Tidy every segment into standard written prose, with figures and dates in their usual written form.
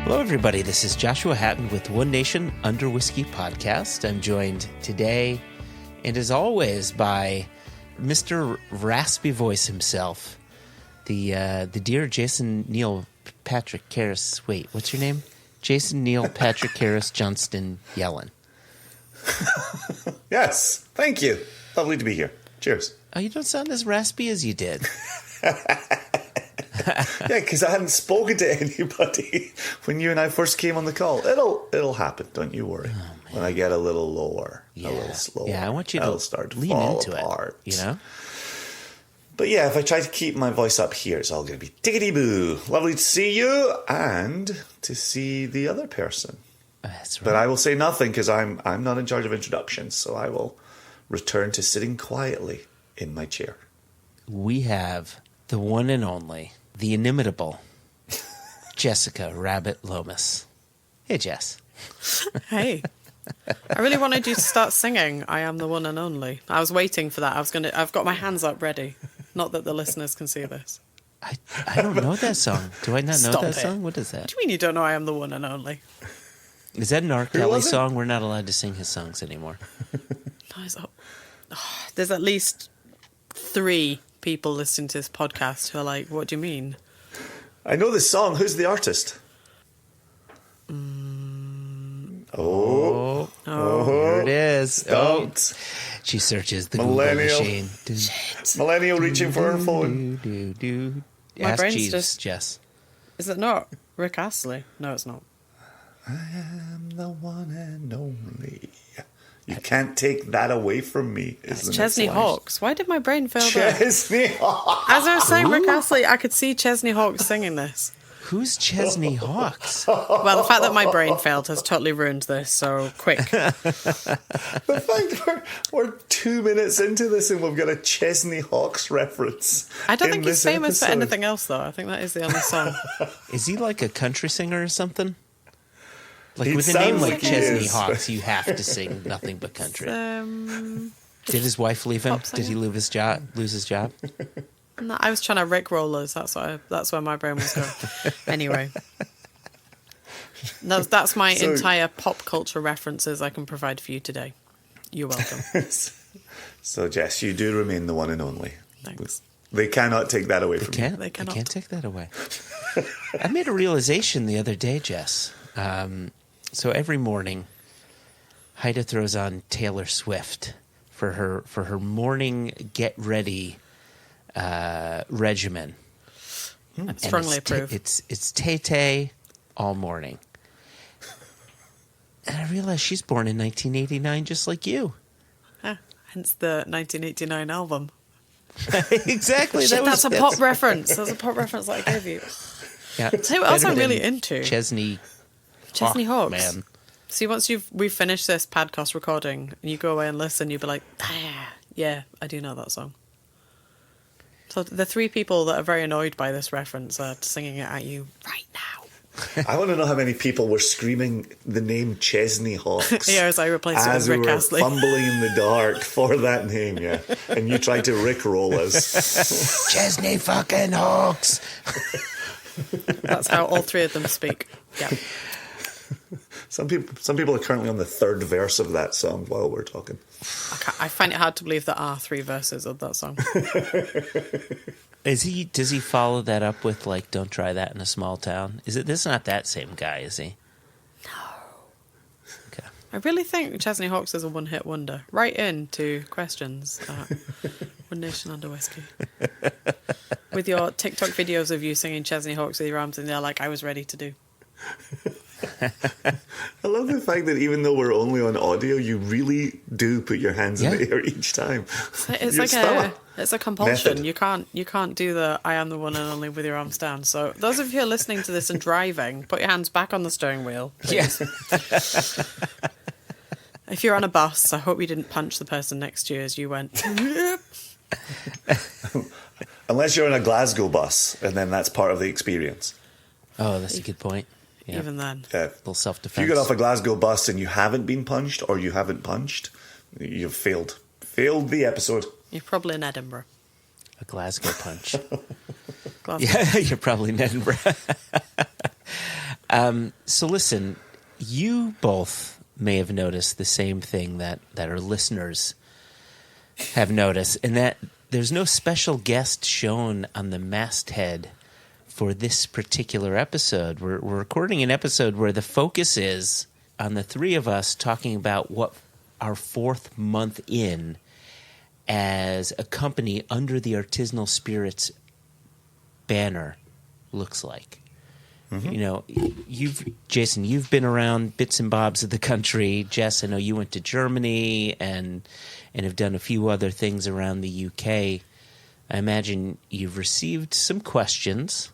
Hello, everybody. This is Joshua Hatton with One Nation Under Whiskey podcast. I'm joined today, and as always, by Mr. Raspy Voice himself, the dear Jason Neil Patrick Karras. Wait, what's your name? Jason Neil Patrick Karras Johnston Yellen. Yes, thank you. Lovely to be here. Cheers. Oh, you don't sound as raspy as you did. Yeah, because I hadn't spoken to anybody when you and I first came on the call. It'll happen. Don't you worry. When I get a little lower, a little slower. Yeah, I want you to start to lean fall into apart. it. You know. But yeah, if I try to keep my voice up here, it's all going to be tickety-boo. Lovely to see you and to see the other person. That's right. But I will say nothing because I'm not in charge of introductions, so I will return to sitting quietly in my chair. We have the one and only, the inimitable Jessica Rabbit Lomas. Hey, Jess. Hey. I really wanted you to start singing I Am the One and Only. I was waiting for that. I've got my hands up ready. Not that the listeners can see this. I don't know that song. Do I not know Stop that it. song? What is What that? do you mean you don't know I Am the One and Only? Is that an R. Who Kelly was it? song? We're not allowed to sing his songs anymore. There's at least 3 people listening to this podcast who are like, what do you mean? I know this song. Who's the artist? Oh, here it is. Stumped. She searches the Google Millennial. machine. Millennial reaching for her phone. My Ask brain's Jeeves, just- Jess. Is it not Rick Astley? No, it's not. I am the one and only. You can't take that away from me. It's Chesney Hawkes. Why did my brain fail there? Chesney Hawks. As I was saying Rick Astley, I could see Chesney Hawkes singing this. Who's Chesney Hawks? Well, the fact that my brain failed has totally ruined this, so quick. The fact we're 2 minutes into this and we've got a Chesney Hawks reference. I don't in think he's this famous for episode. anything else, though. I think that is the only song. Is he like a country singer or something? Like He with a name sounds like like he Chesney is. Hawks, you have to sing nothing but country. Did his wife leave him? pop singer. Did he lose his job? No, I was trying to Rick Rollers. That's where my brain was going. Anyway, that's my So- entire pop culture references I can provide for you today. You're welcome. So, Jess, you do remain the one and only. Thanks. They cannot take that away from you. They cannot. can't take that away. I made a realization the other day, Jess. So every morning, Haida throws on Taylor Swift for her morning get ready regimen. I And strongly approve. It's Tay all morning. And I realized she's born in 1989, just like you. Hence the 1989 album. Exactly. Shit, that's a pop reference. That's a pop reference that I gave you. Yeah, Tell you what else better I'm really than into. Chesney Hawks. Man. See, once we've finished this podcast recording and you go away and listen, you'll be like, yeah, I do know that song. So the 3 people that are very annoyed by this reference are singing it at you right now. I want to know how many people were screaming the name Chesney Hawks. Yeah, as I replaced it as with we Rick were Astley. fumbling in the dark for that name, yeah. And you tried to rickroll us. Chesney fucking Hawks. That's how all 3 of them speak. Yeah. Some people are currently on the 3rd verse of that song while we're talking. I find it hard to believe there are 3 verses of that song. Does he follow that up with like "Don't try that in a small town"? This is not that same guy, is he? No. Okay. I really think Chesney Hawks is a one-hit wonder. Write in to questions at One Nation Under Whiskey. With your TikTok videos of you singing Chesney Hawks with your arms in the air like I was ready to do. I love the fact that even though we're only on audio, you really do put your hands in the air each time. It's You're like stellar. it's a compulsion. Method. You can't do the I am the one and only with your arms down. So those of you who are listening to this and driving, put your hands back on the steering wheel. Please. Yeah. If you're on a bus, I hope you didn't punch the person next to you as you went. Unless you're on a Glasgow bus, and then that's part of the experience. Oh, that's a good point. Yeah. Even then. Yeah. A little self-defense. If you get off a Glasgow bus and you haven't been punched, or you haven't punched, you've failed. Failed the episode. You're probably in Edinburgh. A Glasgow punch. Glasgow. Yeah, you're probably in Edinburgh. So listen, you both may have noticed the same thing that our listeners have noticed, and that there's no special guest shown on the masthead for this particular episode. We're recording an episode where the focus is on the three of us talking about what our 4th month in as a company under the Artisanal Spirits banner looks like. Mm-hmm. You know, Jason, you've been around bits and bobs of the country. Jess, I know you went to Germany and have done a few other things around the UK. I imagine you've received some questions.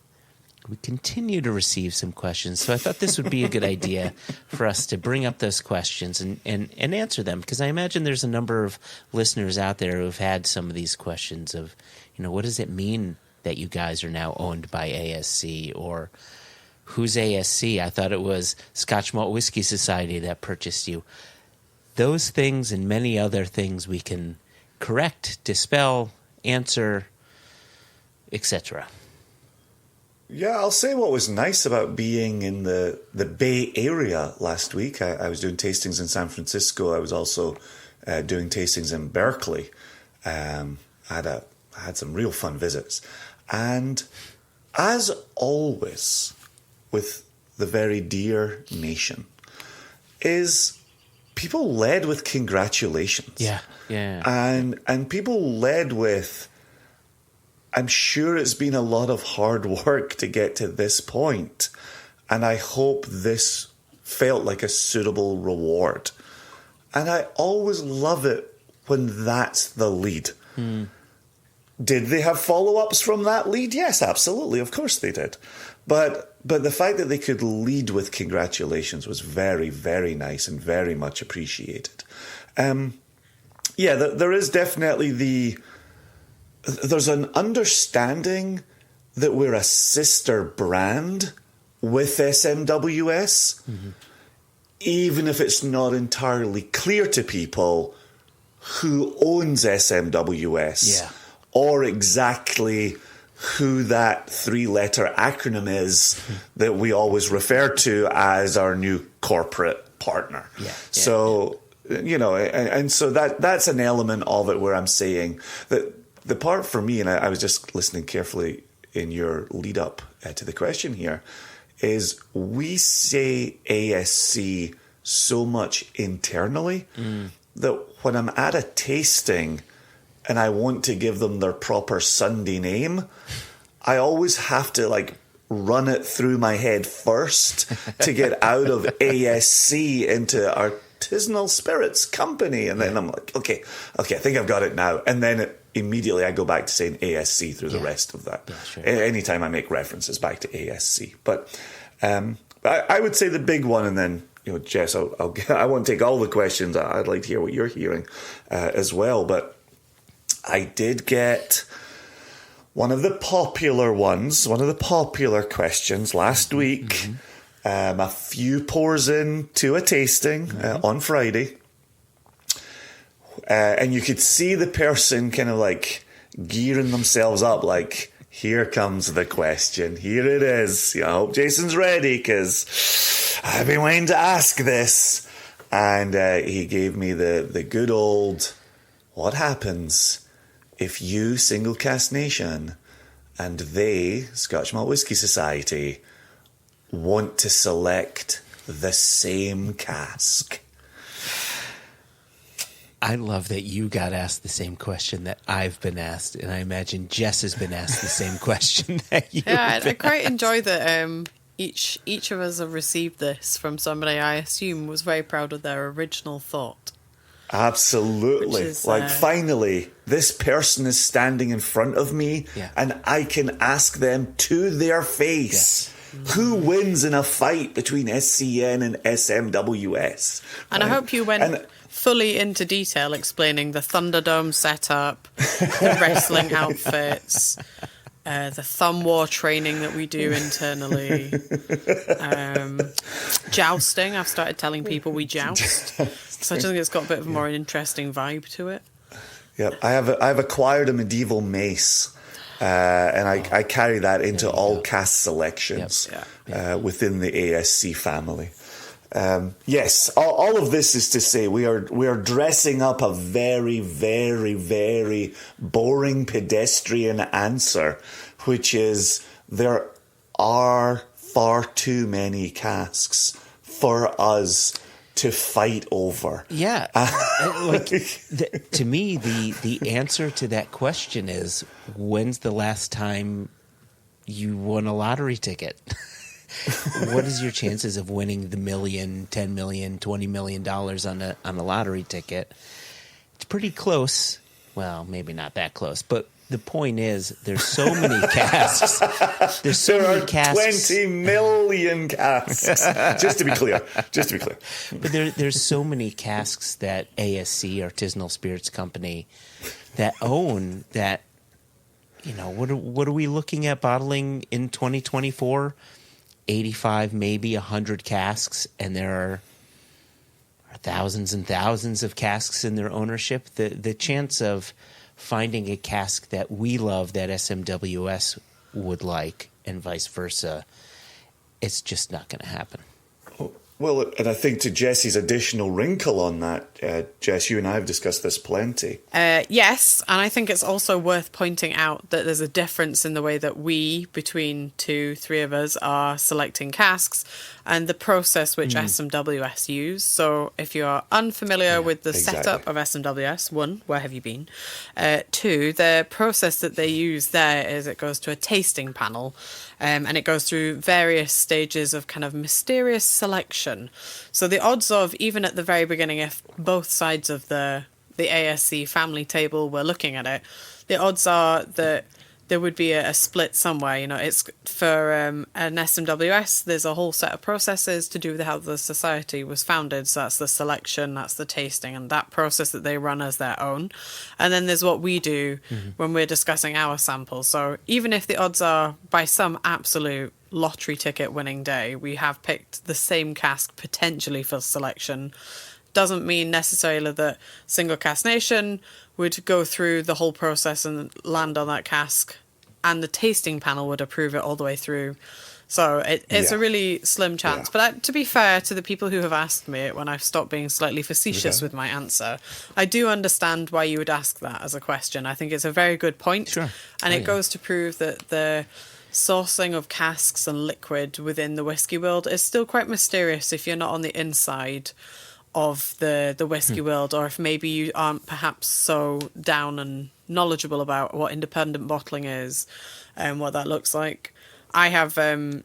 We continue to receive some questions, so I thought this would be a good idea for us to bring up those questions and answer them, because I imagine there's a number of listeners out there who have had some of these questions of, you know, what does it mean that you guys are now owned by ASC, or who's ASC? I thought it was Scotch Malt Whisky Society that purchased you. Those things and many other things we can correct, dispel, answer, etc. Yeah, I'll say what was nice about being in the Bay Area last week. I was doing tastings in San Francisco. I was also doing tastings in Berkeley. I had some real fun visits. And as always with the very dear nation, is people led with congratulations. Yeah. And people led with, I'm sure it's been a lot of hard work to get to this point, and I hope this felt like a suitable reward. And I always love it when that's the lead. Mm. Did they have follow-ups from that lead? Yes, absolutely. Of course they did. But the fact that they could lead with congratulations was very, very nice and very much appreciated. There is definitely there's an understanding that we're a sister brand with SMWS, mm-hmm. even if it's not entirely clear to people who owns SMWS or exactly who that 3-letter acronym is that we always refer to as our new corporate partner. So, you know, and so that's an element of it where I'm saying that the part for me, and I was just listening carefully in your lead up to the question here, is we say ASC so much internally that when I'm at a tasting and I want to give them their proper Sunday name, I always have to like run it through my head first to get out of ASC into Artisanal Spirits Company. And then I'm like, okay, I think I've got it now. And then immediately I go back to saying ASC through the rest of that. Yeah, sure. Anytime I make references back to ASC. But I would say the big one, and then, you know, Jess, I won't take all the questions. I'd like to hear what you're hearing as well. But I did get one of the popular questions last week. Mm-hmm. A few pours into a tasting on Friday. And you could see the person kind of like gearing themselves up, like, here comes the question. Here it is. I hope Jason's ready because I've been waiting to ask this. And he gave me the good old, what happens if you, Single Cask Nation, and they, Scotch Malt Whisky Society, want to select the same cask? I love that you got asked the same question that I've been asked, and I imagine Jess has been asked the same question that you. Yeah, I quite enjoy that each of us have received this from somebody I assume was very proud of their original thought. Absolutely. Is, finally, this person is standing in front of me, and I can ask them to their face. Who wins in a fight between SCN and SMWS? And I hope you went fully into detail explaining the Thunderdome setup, the wrestling outfits, the thumb war training that we do internally, jousting. I've started telling people we joust, so I just think it's got a bit of a more interesting vibe to it. Yeah, I've acquired a medieval mace. And I carry that into all cask selections within the ASC family. Yes, all of this is to say we are dressing up a very, very, very boring pedestrian answer, which is there are far too many casks for us to fight over. Yeah. To me, the answer to that question is, when's the last time you won a lottery ticket? What is your chances of winning the $1 million, $10 million, $20 million on a lottery ticket? It's pretty close. Well, maybe not that close, but the point is, there's so many casks. There are 20 million casks. Just to be clear. But there's so many casks that ASC, Artisanal Spirits Company, that own that. You know, what are we looking at bottling in 2024? 85, maybe 100 casks, and there are thousands and thousands of casks in their ownership. The chance of finding a cask that we love that SMWS would like and vice versa, it's just not going to happen. Well, and I think to Jess's additional wrinkle on that, Jess, you and I have discussed this plenty. Yes, and I think it's also worth pointing out that there's a difference in the way that we, between 2-3 of us, are selecting casks and the process which SMWS use. So if you are unfamiliar with the setup of SMWS, 1, where have you been? 2, the process that they use there is it goes to a tasting panel, and it goes through various stages of kind of mysterious selection. So the odds of, even at the very beginning, if both sides of the ASC family table were looking at it, the odds are that there would be a split somewhere. You know, it's for an SMWS, there's a whole set of processes to do with how the society was founded. So that's the selection, that's the tasting, and that process that they run as their own. And then there's what we do when we're discussing our samples. So even if the odds are by some absolute lottery ticket winning day, we have picked the same cask potentially for selection, doesn't mean necessarily that Single Cask Nation would go through the whole process and land on that cask and the tasting panel would approve it all the way through. So it's a really slim chance. But to be fair to the people who have asked me when I've stopped being slightly facetious with my answer, I do understand why you would ask that as a question. I think it's a very good point. Sure. And it goes to prove that the sourcing of casks and liquid within the whiskey world is still quite mysterious if you're not on the inside of the whiskey world, or if maybe you aren't perhaps so down and knowledgeable about what independent bottling is and what that looks like. I have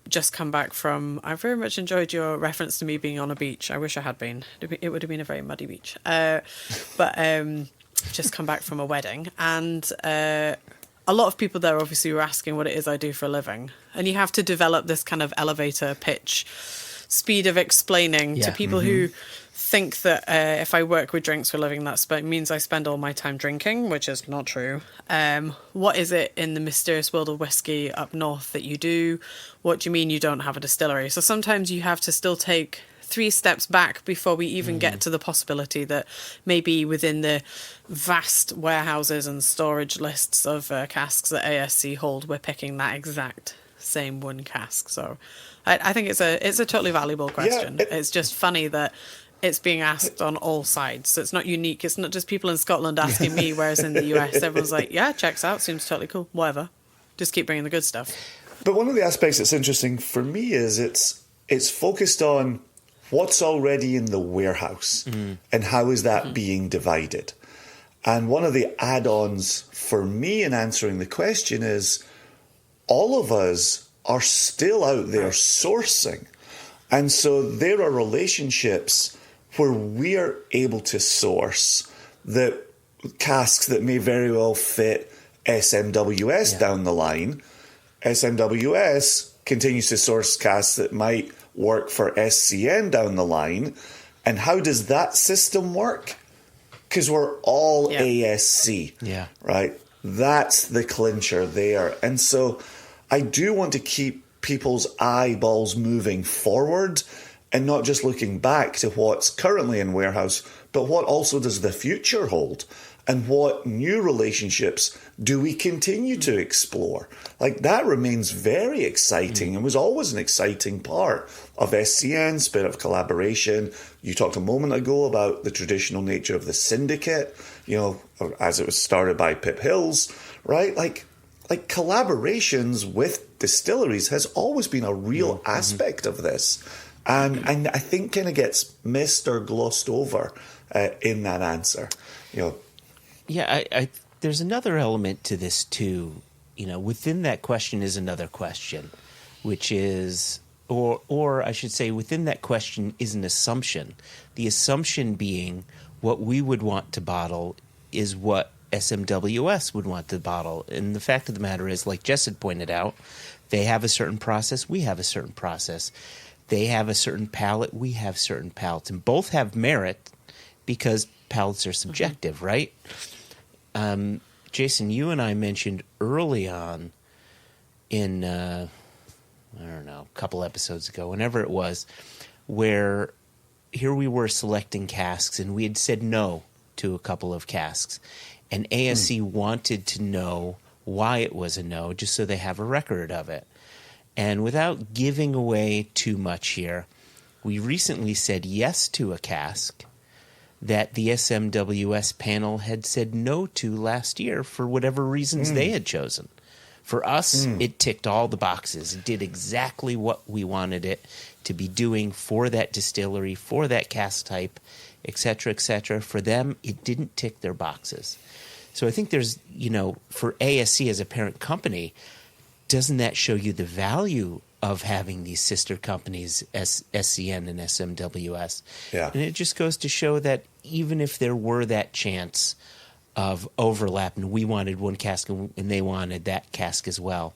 just come back from, I very much enjoyed your reference to me being on a beach. I wish I had been. It would have been a very muddy beach. But just come back from a wedding, and a lot of people there obviously were asking what it is I do for a living. And you have to develop this kind of elevator pitch speed of explaining to people who think that if I work with drinks for a living, that means I spend all my time drinking, which is not true. What is it in the mysterious world of whiskey up north that you do? What do you mean you don't have a distillery? So sometimes you have to still take 3 steps back before we even get to the possibility that maybe within the vast warehouses and storage lists of casks that ASC hold, we're picking that exact same one cask. So I think it's a totally valuable question. It's just funny that it's being asked on all sides. So it's not unique. It's not just people in Scotland asking me, whereas in the US, everyone's like, yeah, checks out, seems totally cool, whatever. Just keep bringing the good stuff. But one of the aspects that's interesting for me is it's focused on what's already in the warehouse and how is that being divided. And one of the add-ons for me in answering the question is all of us are still out there sourcing. And so there are relationships where we are able to source the casks that may very well fit SMWS down the line. SMWS continues to source casks that might work for SCN down the line. And how does that system work? Because we're all ASC, right? That's the clincher there. And so I do want to keep people's eyeballs moving forward and not just looking back to what's currently in warehouse, but what also does the future hold? And what new relationships do we continue to explore? Like, that remains very exciting and was always an exciting part of SCN, spirit of collaboration. You talked a moment ago about the traditional nature of the syndicate, you know, as it was started by Pip Hills, right? Like collaborations with distilleries has always been a real aspect of this. And I think kind of gets missed or glossed over in that answer, you know. Yeah, I there's another element to this too. You know, within that question is another question, which is, or I should say, within that question is an assumption. The assumption being what we would want to bottle is what SMWS would want to bottle. And the fact of the matter is, like Jess had pointed out, they have a certain process, we have a certain process. They have a certain palate, we have certain palates. And both have merit because palates are subjective, right? Jason, you and I mentioned early on in, I don't know, a couple episodes ago, whenever it was, where here we were selecting casks and we had said no to a couple of casks. And ASC wanted to know why it was a no, just so they have a record of it. And without giving away too much here, we recently said yes to a cask that the SMWS panel had said no to last year for whatever reasons they had chosen. For us, it ticked all the boxes. It did exactly what we wanted it to be doing for that distillery, for that cask type, etc., etc. For them, it didn't tick their boxes. So I think there's, you know, for ASC as a parent company, doesn't that show you the value of having these sister companies, SCN and SMWS? Yeah. And it just goes to show that even if there were that chance of overlap and we wanted one cask and they wanted that cask as well,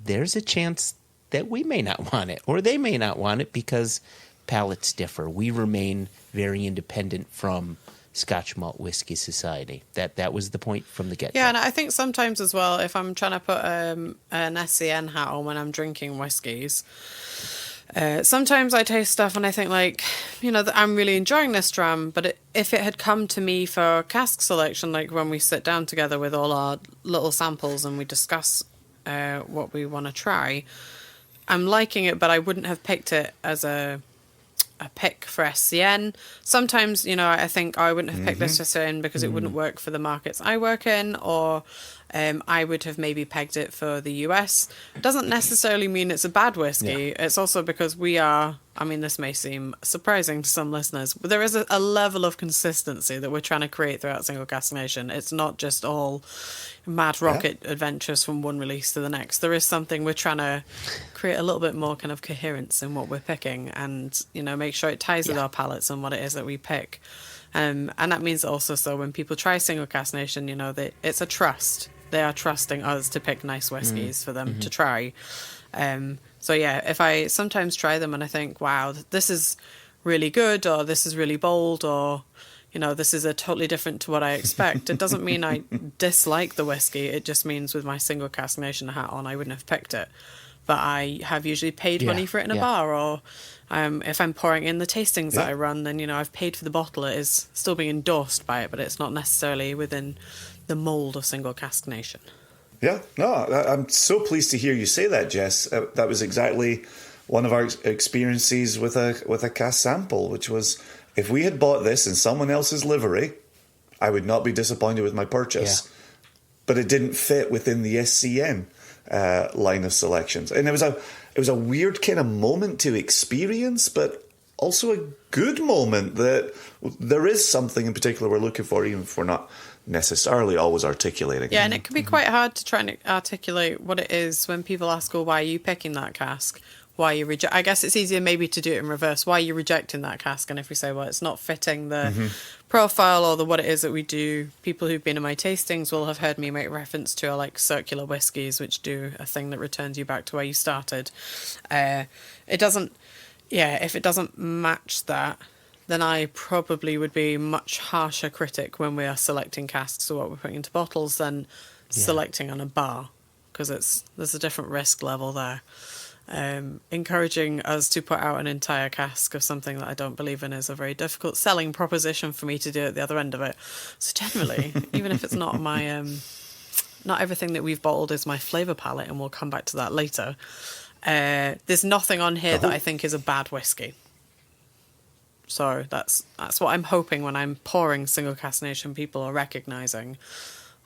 there's a chance that we may not want it or they may not want it because palates differ. We remain very independent from Scotch Malt Whisky Society. That was the point from the get-go. Yeah, and I think sometimes as well, if I'm trying to put an SCN hat on when I'm drinking whiskies, sometimes I taste stuff and I think, like, you know, I'm really enjoying this dram, but if it had come to me for cask selection, like when we sit down together with all our little samples and we discuss what we want to try, I'm liking it, but I wouldn't have picked it as a pick for SCN. Sometimes, you know, I think I wouldn't have picked this for SCN because it wouldn't work for the markets I work in, or I would have maybe pegged it for the US. Doesn't necessarily mean it's a bad whiskey. Yeah. It's also because we are, I mean, this may seem surprising to some listeners, but there is a level of consistency that we're trying to create throughout Single Cask Nation. It's not just all mad rocket adventures from one release to the next. There is something we're trying to create a little bit more kind of coherence in what we're picking and, you know, make sure it ties with our palates and what it is that we pick. And that means also, so when people try Single Cask Nation, you know, that it's a trust. They are trusting us to pick nice whiskies for them to try. So yeah, if I sometimes try them and I think, wow, this is really good, or this is really bold, or, you know, this is a totally different to what I expect, it doesn't mean I dislike the whiskey. It just means with my Single Cask Nation hat on, I wouldn't have picked it. But I have usually paid money for it in a bar, or if I'm pouring in the tastings that I run, then, you know, I've paid for the bottle. It is still being endorsed by it, but it's not necessarily within the mould of Single Cask Nation. Yeah, no, I'm so pleased to hear you say that, Jess. That was exactly one of our experiences with a cask sample, which was, if we had bought this in someone else's livery, I would not be disappointed with my purchase. Yeah. But it didn't fit within the SCN line of selections, and it was a weird kind of moment to experience, but also a good moment that there is something in particular we're looking for, even if we're not necessarily always articulating. Yeah, and it can be quite hard to try and articulate what it is when people ask, well, why are you picking that cask? Why you reject? I guess it's easier maybe to do it in reverse. Why are you rejecting that cask? And if we say, well, it's not fitting the profile or the what it is that we do, people who've been in my tastings will have heard me make reference to like circular whiskies, which do a thing that returns you back to where you started. It doesn't. Yeah, if it doesn't match that, then I probably would be a much harsher critic when we are selecting casks or what we're putting into bottles than selecting on a bar, because there's a different risk level there. Encouraging us to put out an entire cask of something that I don't believe in is a very difficult selling proposition for me to do at the other end of it. So generally, even if it's not my, not everything that we've bottled is my flavour palette, and we'll come back to that later, there's nothing on here that I think is a bad whiskey. So that's what I'm hoping when I'm pouring Single Cask Nation, people are recognising,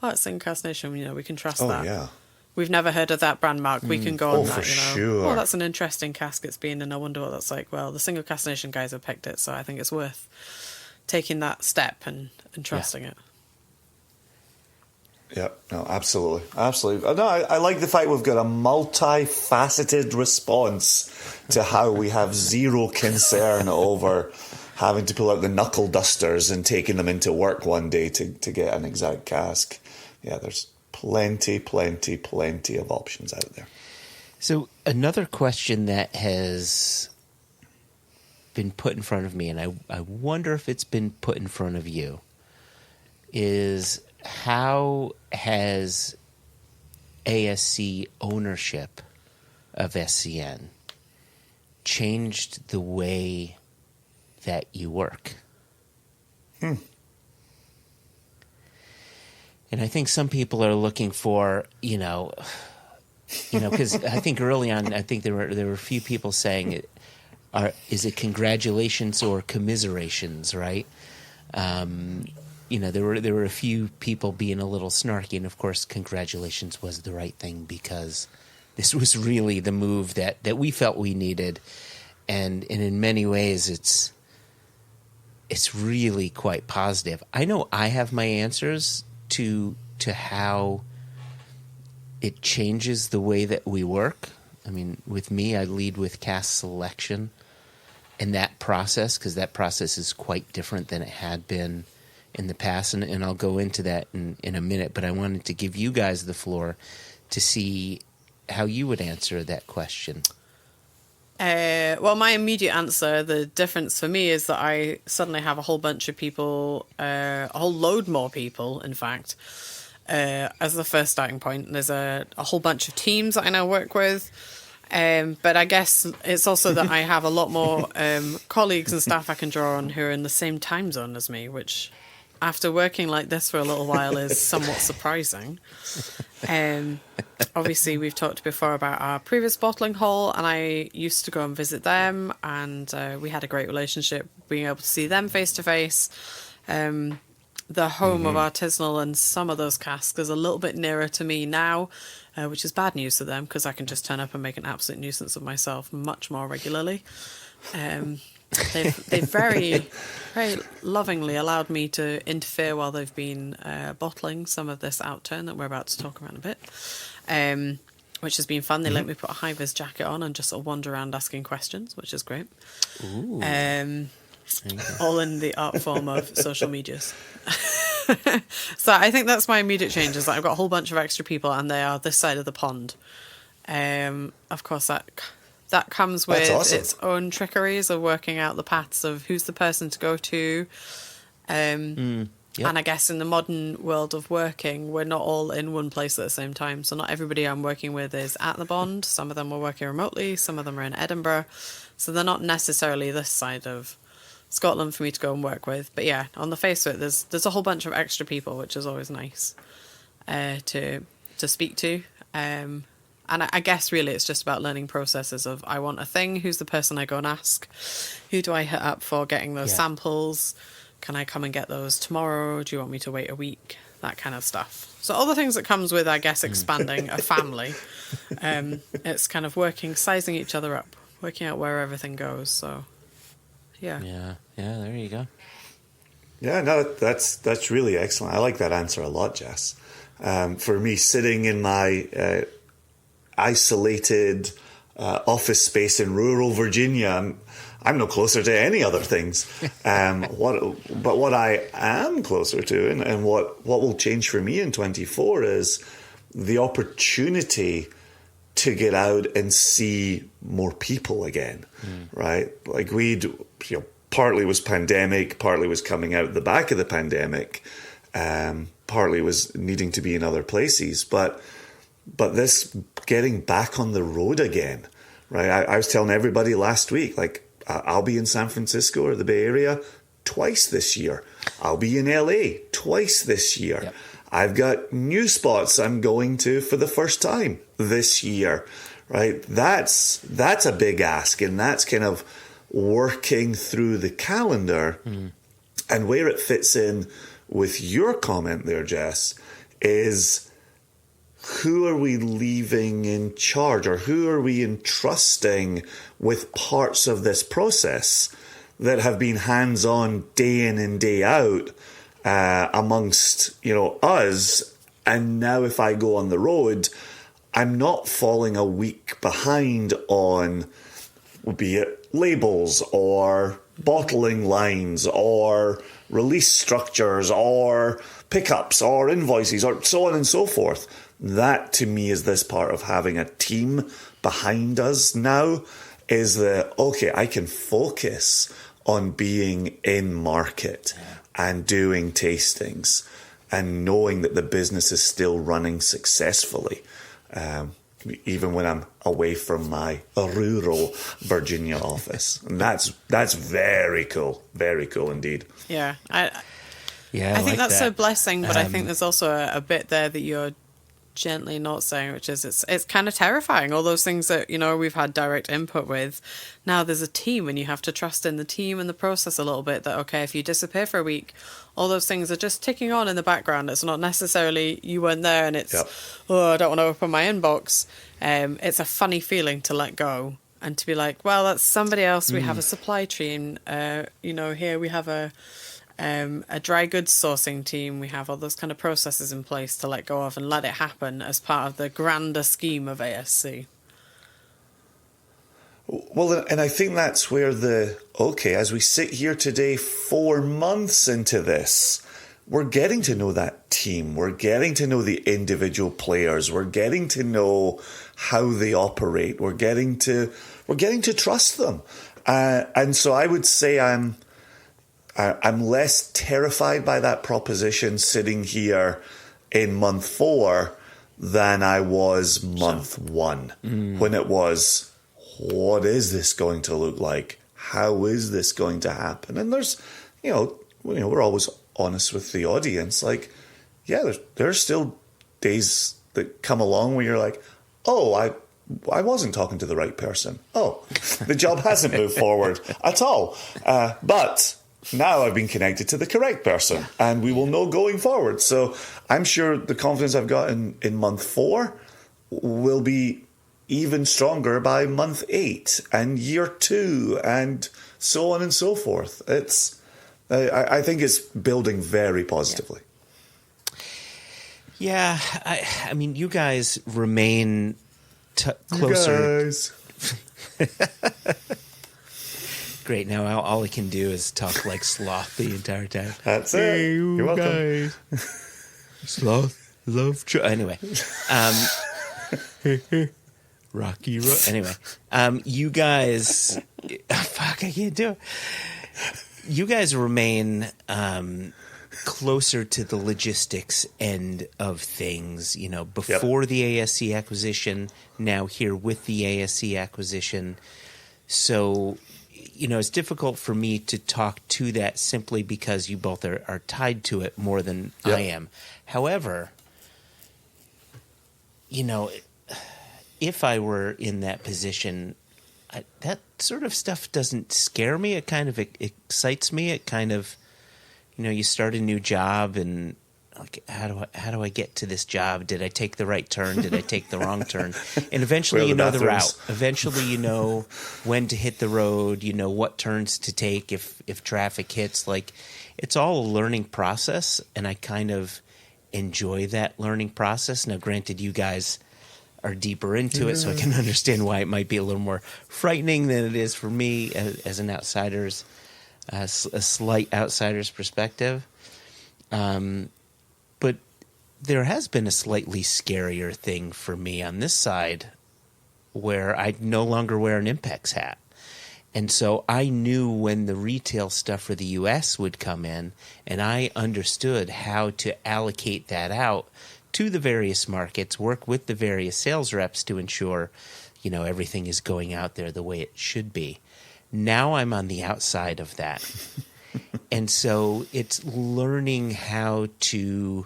oh, it's Single Cask Nation, we can trust that. Yeah. We've never heard of that brand mark. We can go on that, for sure. Oh, that's an interesting cask it's been, and I wonder what that's like. Well, the Single Cask Nation guys have picked it, so I think it's worth taking that step and trusting it. Yeah, no, absolutely. No, I like the fact we've got a multifaceted response to how we have zero concern over having to pull out the knuckle dusters and taking them into work one day to get an exact cask. Yeah, there's plenty of options out there. So another question that has been put in front of me, and I wonder if it's been put in front of you, is how has ASC ownership of SCN changed the way that you work? And I think some people are looking for, because I think early on, I think there were a few people saying, is it congratulations or commiserations, right? There were a few people being a little snarky, and of course, congratulations was the right thing because this was really the move that we felt we needed, and in many ways, it's really quite positive. I know I have my answers to how it changes the way that we work. I mean, with me, I lead with cask selection and that process, because that process is quite different than it had been in the past, and I'll go into that in a minute, but I wanted to give you guys the floor to see how you would answer that question. Well, my immediate answer, the difference for me is that I suddenly have a whole bunch of people, a whole load more people, in fact, as the first starting point. There's a whole bunch of teams that I now work with. But I guess it's also that I have a lot more colleagues and staff I can draw on who are in the same time zone as me, which after working like this for a little while is somewhat surprising. Obviously, we've talked before about our previous bottling hall, and I used to go and visit them, and we had a great relationship, being able to see them face to face. The home of Artisanal and some of those casks is a little bit nearer to me now, which is bad news for them because I can just turn up and make an absolute nuisance of myself much more regularly. They've very, very lovingly allowed me to interfere while they've been bottling some of this outturn that we're about to talk about in a bit, which has been fun. They let me put a high-vis jacket on and just sort of wander around asking questions, which is great. Ooh. All in the art form of social medias. So I think that's my immediate change, is that I've got a whole bunch of extra people and they are this side of the pond. Of course, that comes with its own trickeries of working out the paths of who's the person to go to. And I guess in the modern world of working, we're not all in one place at the same time. So not everybody I'm working with is at the Bond. Some of them are working remotely. Some of them are in Edinburgh. So they're not necessarily this side of Scotland for me to go and work with. But yeah, on the face of it, there's a whole bunch of extra people, which is always nice to speak to. And I guess really it's just about learning processes of, I want a thing, who's the person I go and ask? Who do I hit up for getting those samples? Can I come and get those tomorrow? Do you want me to wait a week? That kind of stuff. So all the things that comes with, I guess, expanding a family. It's kind of sizing each other up, working out where everything goes. So, yeah, there you go. Yeah, no, that's really excellent. I like that answer a lot, Jess. For me, sitting in my isolated office space in rural Virginia, I'm no closer to any other things. But what I am closer to, and what will change for me in 24 is the opportunity to get out and see more people again, right? Like partly was pandemic, partly was coming out the back of the pandemic, partly was needing to be in other places, but this getting back on the road again, right? I was telling everybody last week, like, I'll be in San Francisco or the Bay Area twice this year. I'll be in LA twice this year. Yep. I've got new spots I'm going to for the first time this year, right? That's a big ask, and that's kind of working through the calendar. And where it fits in with your comment there, Jess, is who are we leaving in charge, or who are we entrusting with parts of this process that have been hands-on day in and day out amongst, us. And now if I go on the road, I'm not falling a week behind on, be it labels or bottling lines or release structures or pickups or invoices or so on and so forth. That to me is this part of having a team behind us now, is that, okay, I can focus on being in market and doing tastings and knowing that the business is still running successfully, even when I'm away from my rural Virginia office. And that's very cool indeed. Yeah, I I think that's that. a blessing, but I think there's also a bit there that you're gently not saying, which is it's kind of terrifying. All those things that we've had direct input with. Now there's a team, and you have to trust in the team and the process a little bit. That okay, if you disappear for a week, all those things are just ticking on in the background. It's not necessarily you weren't there, and it's I don't want to open my inbox. It's a funny feeling to let go and to be like, well, that's somebody else. We have a supply chain. Here we have a dry goods sourcing team. We have all those kind of processes in place to let go of and let it happen as part of the grander scheme of ASC. Well, and I think that's where as we sit here today, 4 months into this, we're getting to know that team. We're getting to know the individual players. We're getting to know how they operate. We're getting to trust them. And so I would say I'm less terrified by that proposition sitting here in month 4 than I was month 1, when it was, what is this going to look like? How is this going to happen? And there's, we're always honest with the audience. Like, there's still days that come along where you're like, oh, I wasn't talking to the right person. Oh, the job hasn't moved forward at all. But now I've been connected to the correct person, and we will know going forward. So I'm sure the confidence I've got in month 4 will be even stronger by month 8 and year 2 and so on and so forth. I think it's building very positively. Yeah, I mean, you guys remain closer. You guys. Great. Now all I can do is talk like sloth the entire time. That's it. You're welcome. Sloth, love, anyway. Rocky Road. Anyway, you guys, I can't do it. You guys remain closer to the logistics end of things, before the ASC acquisition, now here with the ASC acquisition. So, it's difficult for me to talk to that simply because you both are tied to it more than I am. However, if I were in that position, that sort of stuff doesn't scare me. It kind of excites me. It kind of, you start a new job and like, how do I get to this job? Did I take the right turn? Did I take the wrong turn? And eventually you know the route. Eventually you know when to hit the road, what turns to take if traffic hits. Like, it's all a learning process, and I kind of enjoy that learning process. Now, granted, you guys are deeper into it, so I can understand why it might be a little more frightening than it is for me as an outsider's, a slight outsider's perspective. But there has been a slightly scarier thing for me on this side, where I no longer wear an Impex hat. And so I knew when the retail stuff for the U.S. would come in, and I understood how to allocate that out to the various markets, work with the various sales reps to ensure, everything is going out there the way it should be. Now I'm on the outside of that. And so it's learning how to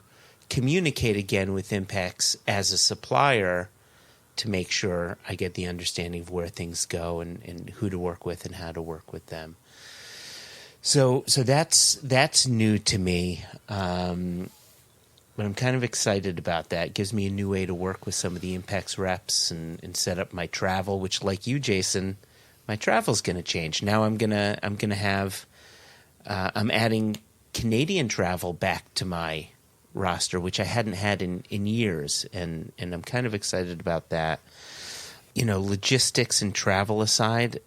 communicate again with Impex as a supplier to make sure I get the understanding of where things go and who to work with and how to work with them. So that's new to me. But I'm kind of excited about that. It gives me a new way to work with some of the Impex reps and set up my travel, which, like you, Jason, my travel's going to change. Now I'm adding Canadian travel back to my roster, which I hadn't had in years, and I'm kind of excited about that. Logistics and travel aside,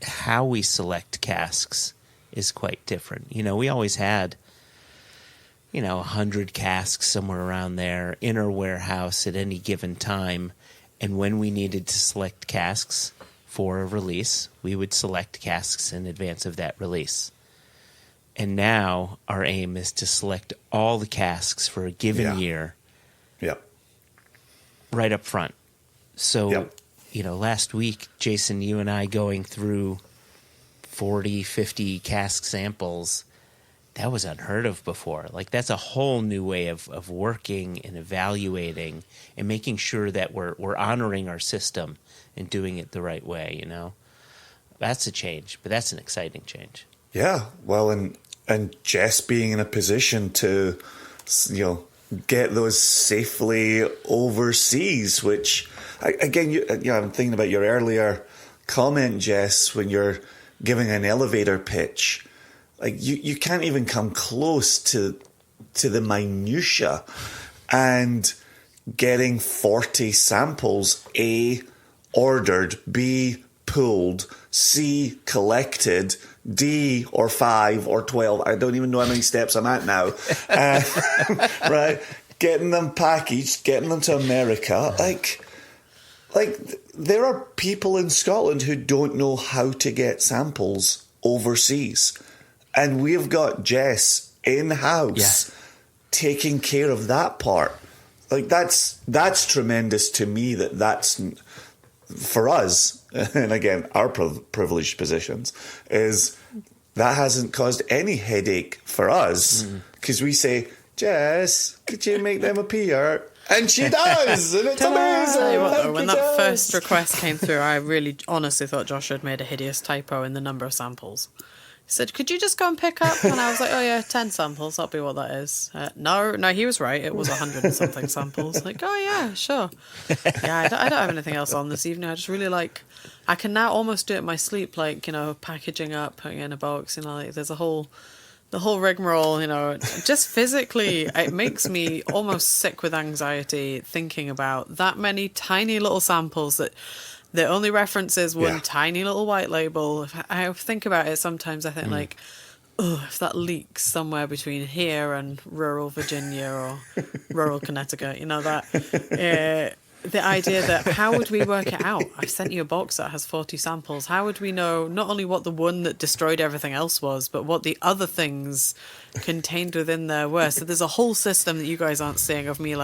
how we select casks is quite different. We always had 100 casks somewhere around there in our warehouse at any given time. And when we needed to select casks for a release, we would select casks in advance of that release. And now our aim is to select all the casks for a given year right up front. So, last week, Jason, you and I going through 40, 50 cask samples, that was unheard of before. Like, that's a whole new way of working and evaluating and making sure that we're honoring our system and doing it the right way, That's a change, but that's an exciting change. Yeah, well, and Jess being in a position to, get those safely overseas, which, again, I'm thinking about your earlier comment, Jess, when you're giving an elevator pitch. Like, you can't even come close to the minutia, and getting 40 samples, A, ordered, B, pulled, C, collected, D, or 5 or 12. I don't even know how many steps I'm at now. Right? Getting them packaged, getting them to America. Like there are people in Scotland who don't know how to get samples overseas. And we've got Jess in-house taking care of that part. Like, that's tremendous to me, that's for us, and again, our privileged positions, is that hasn't caused any headache for us, because we say, Jess, could you make them appear? And she does, and it's amazing. When that first request came through, I really honestly thought Josh had made a hideous typo in the number of samples. He said, could you just go and pick up? And I was like, oh yeah, 10 samples, that'll be what that is. No, he was right. It was 100 and something samples. Like, oh yeah, sure. Yeah, I don't have anything else on this evening. I just really I can now almost do it in my sleep, packaging up, putting it in a box, there's the whole rigmarole, just physically, it makes me almost sick with anxiety thinking about that many tiny little samples that the only reference is one tiny little white label. If I think about it sometimes, I think if that leaks somewhere between here and rural Virginia or rural Connecticut, the idea that how would we work it out? I've sent you a box that has 40 samples. How would we know not only what the one that destroyed everything else was, but what the other things contained within there were? So there's a whole system that you guys aren't seeing of me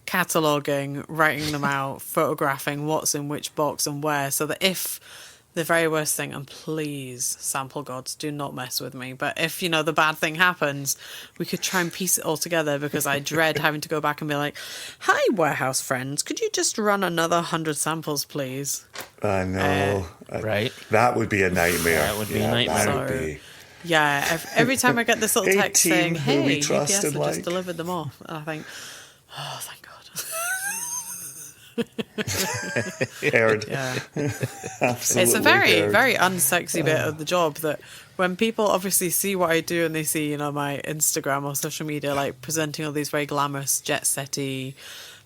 cataloguing, writing them out, photographing what's in which box and where, so that if the very worst thing, and please, sample gods, do not mess with me, but if, the bad thing happens, we could try and piece it all together, because I dread having to go back and be like, hi, warehouse friends, could you just run another 100 samples, please? I know. Right? That would be a nightmare. That would be a nightmare. That would be. Yeah, every time I get this little text saying, hey, UPS have just delivered them off, and I think, oh, thank God. Aired. Yeah. Absolutely. It's a very, aired. very unsexy bit of the job that when people obviously see what I do and they see, my Instagram or social media, presenting all these very glamorous, jet-setty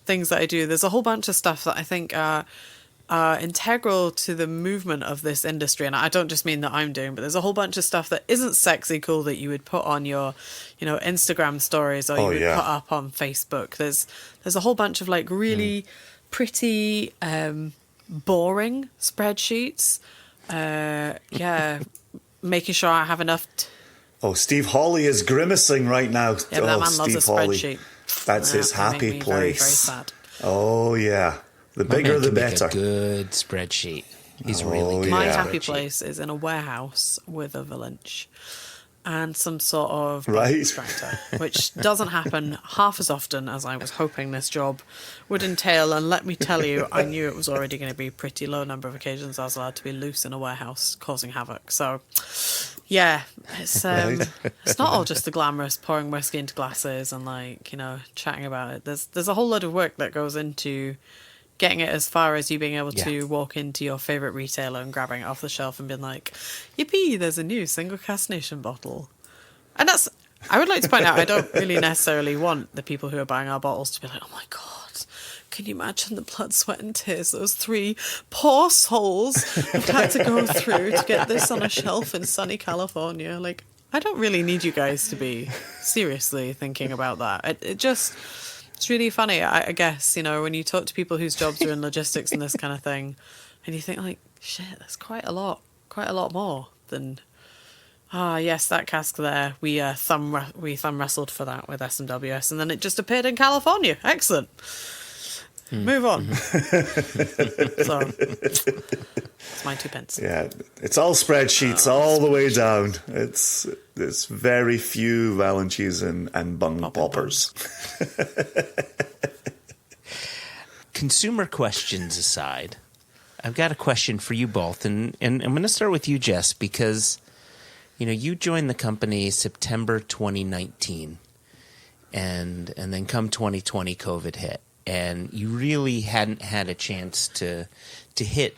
things that I do, there's a whole bunch of stuff that I think are integral to the movement of this industry. And I don't just mean that I'm doing, but there's a whole bunch of stuff that isn't sexy cool that you would put on your, Instagram stories or you would put up on Facebook. There's a whole bunch of really pretty boring spreadsheets. Making sure I have enough. Steve Hawley is grimacing right now. Yeah, that man loves a spreadsheet. That's his happy place. Very, very sad. Oh yeah. The My bigger, man the can make better. a good spreadsheet. He's really good. My yeah. happy place is in a warehouse with a village and some sort of Right. extractor, which doesn't happen half as often as I was hoping this job would entail. And let me tell you, I knew it was already going to be a pretty low number of occasions I was allowed to be loose in a warehouse causing havoc. So, yeah, it's it's not all just the glamorous pouring whiskey into glasses and, like, you know, chatting about it. There's a whole lot of work that goes into getting it as far as you being able to walk into your favourite retailer and grabbing it off the shelf and being like, yippee, there's a new Single Cask Nation bottle. And that's, I would like to point out, I don't really necessarily want the people who are buying our bottles to be like, oh my God, can you imagine the blood, sweat and tears those 3 poor souls have had to go through to get this on a shelf in sunny California? Like, I don't really need you guys to be seriously thinking about that. It just... It's really funny, I guess, you know, when you talk to people whose jobs are in logistics and this kind of thing, and you think, like, shit, that's quite a lot more than, yes, that cask there, we thumb wrestled for that with SMWS, and then it just appeared in California. Excellent. Move on. So, that's my 2 pence. Yeah, it's all spreadsheets all the way down. It's very few Valencies and bung poppers. Consumer questions aside, I've got a question for you both, and I'm going to start with you, Jess, because you know you joined the company September 2019, and then come 2020, COVID hit, and you really hadn't had a chance to hit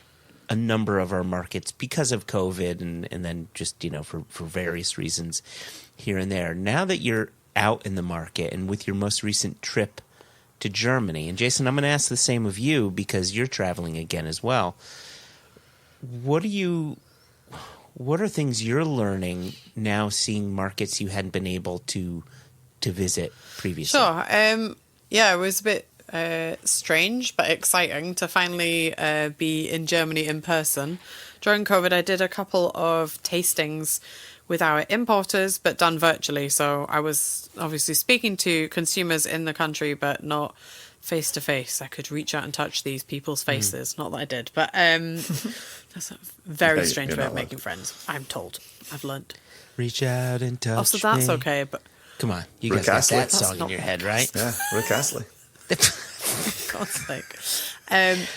a number of our markets because of COVID, and then just, you know, for various reasons here and there. Now that you're out in the market, and with your most recent trip to Germany, and Jason, I'm going to ask the same of you because you're traveling again as well. What are things you're learning now, seeing markets you hadn't been able to visit previously? Sure. Yeah, it was a bit strange but exciting to finally be in Germany in person. During COVID, I did a couple of tastings with our importers, but done virtually. So I was obviously speaking to consumers in the country, but not face to face. I could reach out and touch these people's faces. Not that I did, but that's a very strange way of making friends, I'm told. I've learned. Reach out and touch Oh, so that's me. okay, but... Come on, you guys Rick got Astley. that song in your head, right? Yeah, Rick Astley. For God's sake.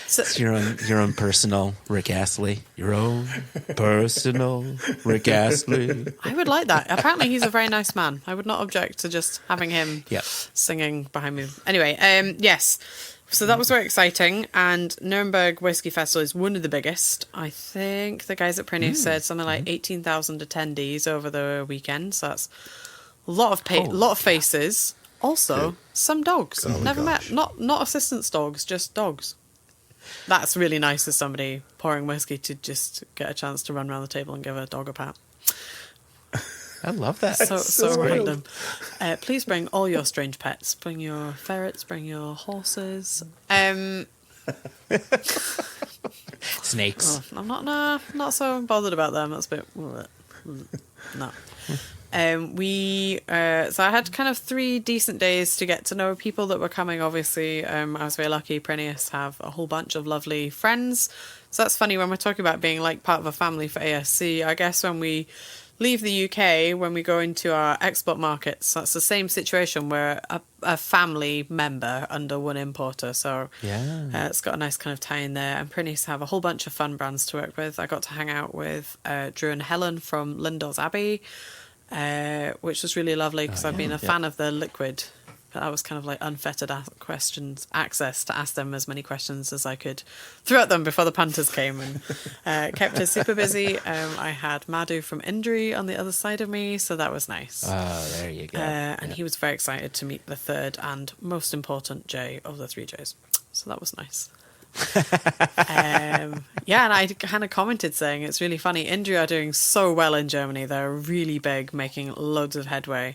So, It's your own personal Rick Astley. Your own personal Rick Astley. I would like that. Apparently, he's a very nice man. I would not object to just having him Yep. singing behind me. Anyway, yes. So that was very exciting. And Nuremberg Whiskey Festival is one of the biggest. I think the guys at Prineus said something like 18,000 attendees over the weekend. So that's a lot of faces. Also, some dogs. Oh, Never gosh. met. Not assistance dogs, just dogs. That's really nice as somebody pouring whiskey to just get a chance to run around the table and give a dog a pat. I love that. So random. Please bring all your strange pets. Bring your ferrets, bring your horses. Snakes. I'm not so bothered about them. That's a bit... No. So I had kind of 3 decent days to get to know people that were coming. Obviously, I was very lucky. Prineus have a whole bunch of lovely friends. So that's funny when we're talking about being like part of a family for ASC. I guess when we leave the UK, when we go into our export markets, that's the same situation. We're a family member under one importer. So Yeah. it's got a nice kind of tie in there. And Prineus have a whole bunch of fun brands to work with. I got to hang out with Drew and Helen from Lindor's Abbey, which was really lovely because I've been a fan of the liquid. But I was kind of like unfettered access to ask them as many questions as I could throw at them before the punters came, and kept us super busy. I had Madhu from Indri on the other side of me, so that was nice. Oh, there you go. And he was very excited to meet the third and most important J of the 3 Js. So that was nice. Yeah, and I kind of commented saying it's really funny. Indri are doing so well in Germany. They're really big, making loads of headway.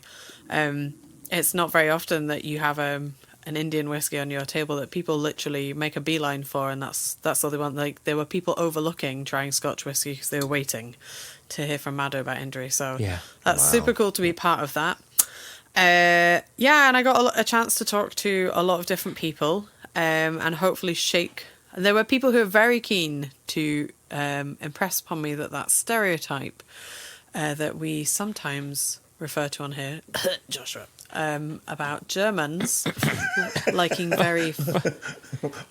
It's not very often that you have an Indian whiskey on your table that people literally make a beeline for, and that's all they want. Like, there were people overlooking trying Scotch whiskey because they were waiting to hear from Madhu about Indri. So that's super cool to be part of that. Yeah, and I got a chance to talk to a lot of different people, and hopefully shake there were people who were very keen to impress upon me that stereotype that we sometimes refer to on here, Joshua, about Germans liking very...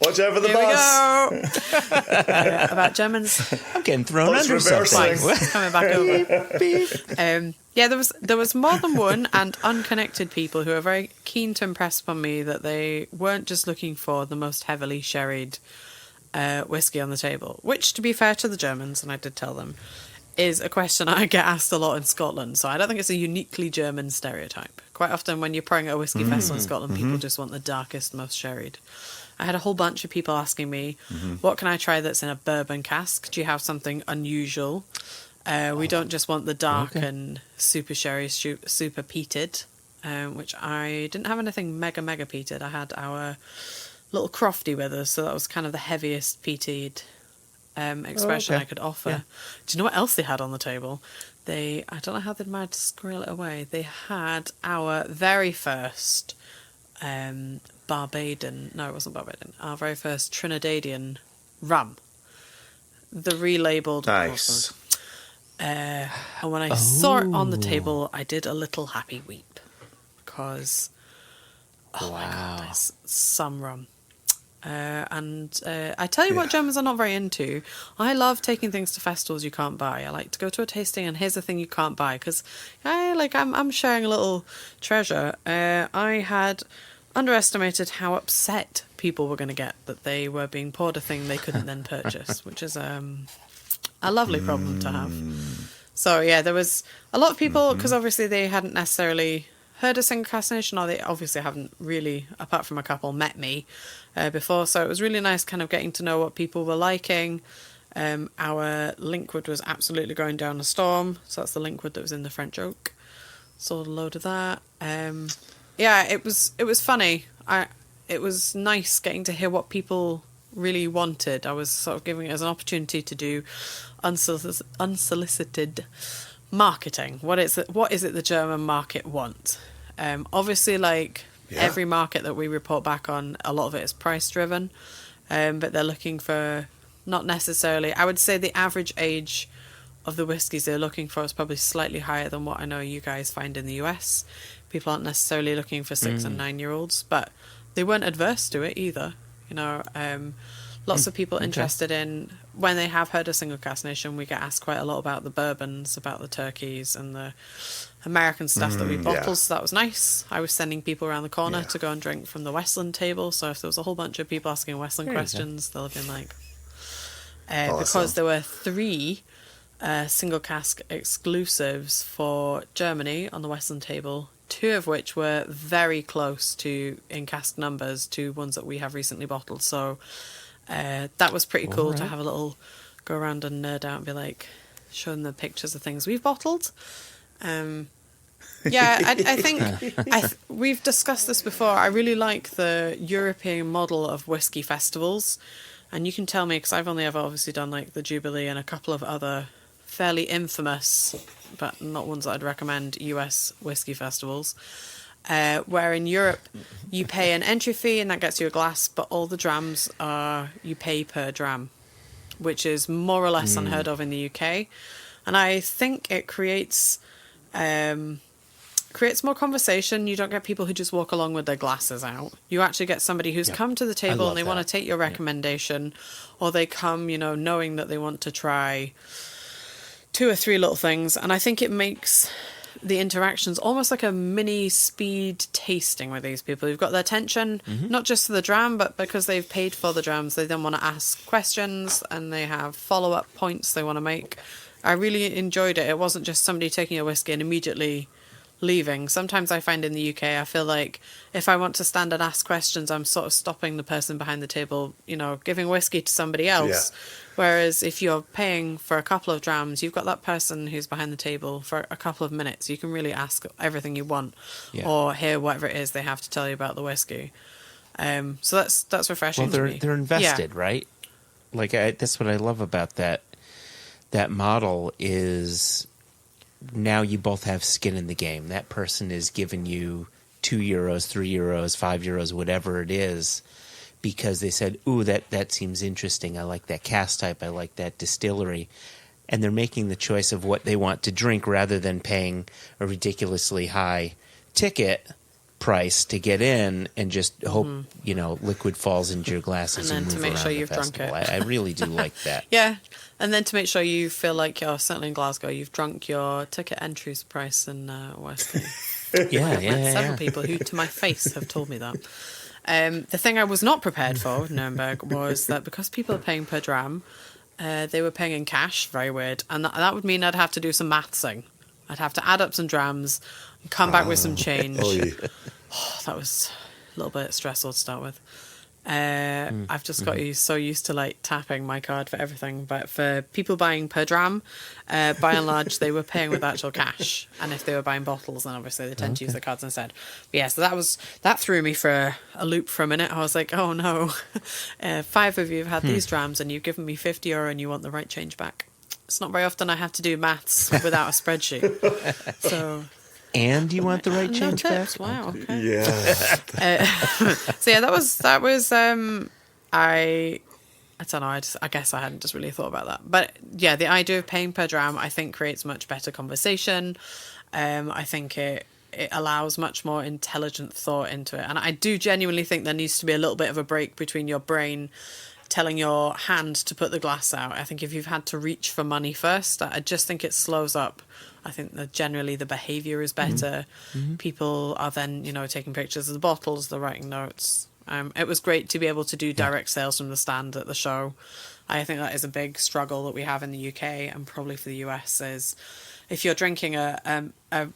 Watch out for the bus! About Germans... I'm getting thrown under reversing. something. It's coming back over. Yeah, there was more than one and unconnected people who were very keen to impress upon me that they weren't just looking for the most heavily sherried whiskey on the table, which, to be fair to the Germans, and I did tell them, is a question I get asked a lot in Scotland. So I don't think it's a uniquely German stereotype. Quite often when you're pouring at a whiskey festival in Scotland, people just want the darkest, most sherried. I had a whole bunch of people asking me, what can I try that's in a bourbon cask? Do you have something unusual? We don't just want the dark and super sherry, super peated, which I didn't have anything mega peated. I had our little crofty with us, so that was kind of the heaviest peated expression I could offer. Yeah. Do you know what else they had on the table? I don't know how they managed to squirrel it away. They had our very first Barbadian. No, it wasn't Barbadian. Our very first Trinidadian rum. The relabeled. Nice. And when I saw it on the table, I did a little happy weep because my God, there's some rum. I tell you what Germans are not very into. I love taking things to festivals you can't buy. I like to go to a tasting and here's the thing you can't buy because I'm sharing a little treasure. I had underestimated how upset people were going to get that they were being poured a thing they couldn't then purchase, which is a lovely problem to have. So yeah, there was a lot of people because obviously they hadn't necessarily heard of Single Cask Nation, or they obviously haven't really, apart from a couple, met me before. So it was really nice kind of getting to know what people were liking. Our linkwood was absolutely going down a storm. So that's the linkwood that was in the French oak. Sold a load of that. Yeah, it was funny. It was nice getting to hear what people really wanted. I was sort of giving it as an opportunity to do unsolicited marketing. What is it the German market want? Obviously, every market that we report back on, a lot of it is price driven, but they're looking for not necessarily. I would say the average age of the whiskies they're looking for is probably slightly higher than what I know you guys find in the US. People aren't necessarily looking for 6 and 9 year olds, but they weren't adverse to it either. You know, lots of people interested in, when they have heard of Single Cask Nation, we get asked quite a lot about the bourbons, about the turkeys and the American stuff that we bottle, so that was nice. I was sending people around the corner to go and drink from the Westland table, so if there was a whole bunch of people asking Westland questions, they'll have been like... Because there were 3 single cask exclusives for Germany on the Westland table, 2 of which were very close to, in cask numbers, to ones that we have recently bottled, so that was pretty cool to have a little go around and nerd out and be like, showing the pictures of things we've bottled. I think we've discussed this before. I really like the European model of whiskey festivals, and you can tell me, because I've only ever obviously done like the Jubilee and a couple of other fairly infamous, but not ones that I'd recommend, US whiskey festivals, where in Europe you pay an entry fee and that gets you a glass, but all the drams are you pay per dram, which is more or less unheard of in the UK. And I think it creates more conversation. You don't get people who just walk along with their glasses out. You actually get somebody who's come to the table and they want to take your recommendation, or they come, knowing that they want to try 2 or 3 little things. And I think it makes the interactions almost like a mini speed tasting with these people. You've got their attention, not just to the dram, but because they've paid for the drams, they then want to ask questions and they have follow-up points they want to make. I really enjoyed it. It wasn't just somebody taking a whiskey and immediately leaving. Sometimes I find in the UK, I feel like if I want to stand and ask questions, I'm sort of stopping the person behind the table, giving whiskey to somebody else. Yeah. Whereas if you're paying for a couple of drams, you've got that person who's behind the table for a couple of minutes. You can really ask everything you want or hear whatever it is they have to tell you about the whiskey. So that's refreshing to me. They're invested, right? That's what I love about that model is now you both have skin in the game. That person is giving you €2, €3, €5, whatever it is, because they said, ooh, that seems interesting. I like that cask type. I like that distillery. And they're making the choice of what they want to drink rather than paying a ridiculously high ticket price to get in and just hope, liquid falls into your glasses and then to move make around sure the you've drunk festival. it. I really do like that. Yeah, and then to make sure you feel like you're certainly in Glasgow, you've drunk your ticket entries price in Whisky. Yeah. Several people who, to my face, have told me that. The thing I was not prepared for with Nuremberg was that because people are paying per dram, they were paying in cash. Very weird, and that would mean I'd have to do some mathsing. I'd have to add up some drams and come back with some change. That was a little bit stressful to start with. I've just got so used to like tapping my card for everything, but for people buying per dram, by and large they were paying with actual cash, and if they were buying bottles, then obviously they tend to use their cards instead. But yeah, so that threw me for a loop for a minute. I was like, oh no, 5 of you have had these drams and you've given me €50 and you want the right change back. It's not very often I have to do maths without a spreadsheet. So. And you want the right No change back? tips. Wow. Okay. Yeah. So yeah, that was. I don't know. I guess I hadn't just really thought about that. But yeah, the idea of paying per dram, I think, creates much better conversation. I think it allows much more intelligent thought into it, and I do genuinely think there needs to be a little bit of a break between your brain telling your hand to put the glass out. I think if you've had to reach for money first, I just think it slows up. I think that generally the behaviour is better. People are then, taking pictures of the bottles, they're writing notes. It was great to be able to do direct sales from the stand at the show. I think that is a big struggle that we have in the UK and probably for the US is if you're drinking a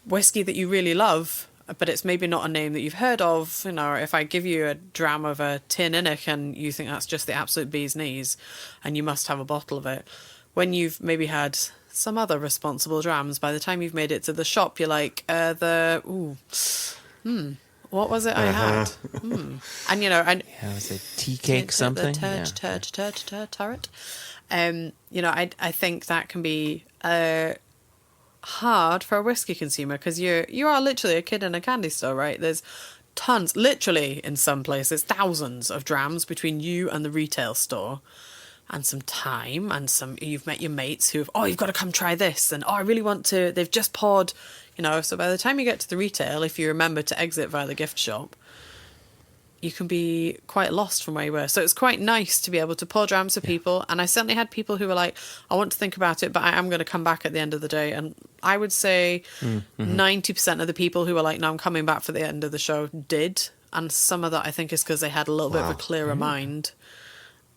whiskey that you really love, but it's maybe not a name that you've heard of, if I give you a dram of a Tin Innick and you think that's just the absolute bee's knees and you must have a bottle of it, when you've maybe had some other responsible drams, by the time you've made it to the shop, you're like, what was it I had? And and was it tea cake something? The turret. I think that can be hard for a whiskey consumer because you are literally a kid in a candy store, right? There's tons, literally in some places, thousands of drams between you and the retail store. And some time, and you've met your mates who've, you've got to come try this, and I really want to, they've just poured, so by the time you get to the retail, if you remember to exit via the gift shop, you can be quite lost from where you were. So it's quite nice to be able to pour drams for people, and I certainly had people who were like, I want to think about it, but I am going to come back at the end of the day, and I would say 90% of the people who were like, no, I'm coming back for the end of the show did, and some of that I think is because they had a little bit of a clearer mind.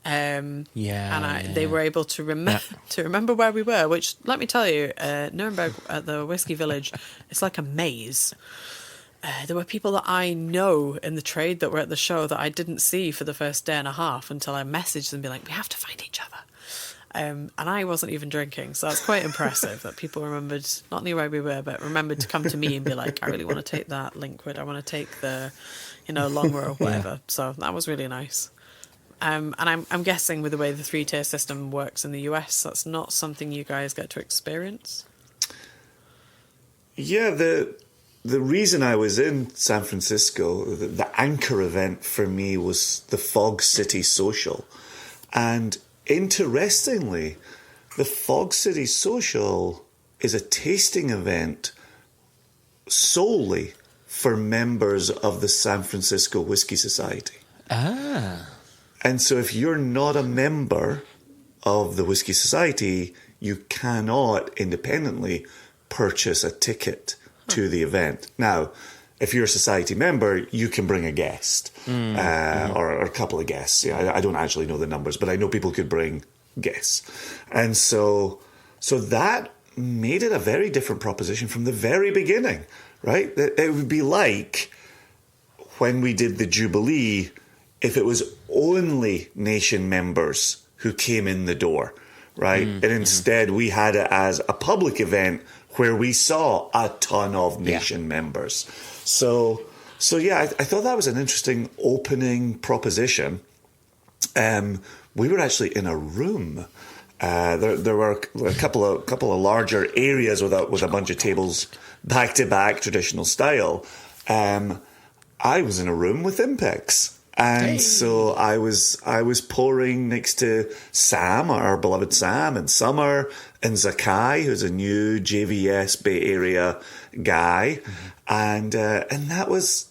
They were able to remember where we were, which let me tell you, Nuremberg at the Whiskey Village, it's like a maze. There were people that I know in the trade that were at the show that I didn't see for the first day and a half until I messaged them and be like, we have to find each other. And I wasn't even drinking, so that's quite impressive that people remembered, not only where we were, but remembered to come to me and be like, I really want to take that liquid, I want to take the Longrow, whatever. So that was really nice. And I'm guessing with the way the 3-tier system works in the US, that's not something you guys get to experience. Yeah, the reason I was in San Francisco, the anchor event for me was the Fog City Social. And interestingly, the Fog City Social is a tasting event solely for members of the San Francisco Whiskey Society. Ah. And so if you're not a member of the Whiskey Society, you cannot independently purchase a ticket to the event. Now, if you're a society member, you can bring a guest or a couple of guests. Yeah, I don't actually know the numbers, but I know people could bring guests. And so that made it a very different proposition from the very beginning, right? It would be like when we did the Jubilee, if it was only nation members who came in the door, right? And instead we had it as a public event where we saw a ton of nation members. So yeah, I thought that was an interesting opening proposition. We were actually in a room. There were a couple of larger areas with a bunch of tables back to back, traditional style. I was in a room with Impex. And so I was pouring next to Sam, our beloved Sam, and Summer, and Zakai, who's a new JVS Bay Area guy, and that was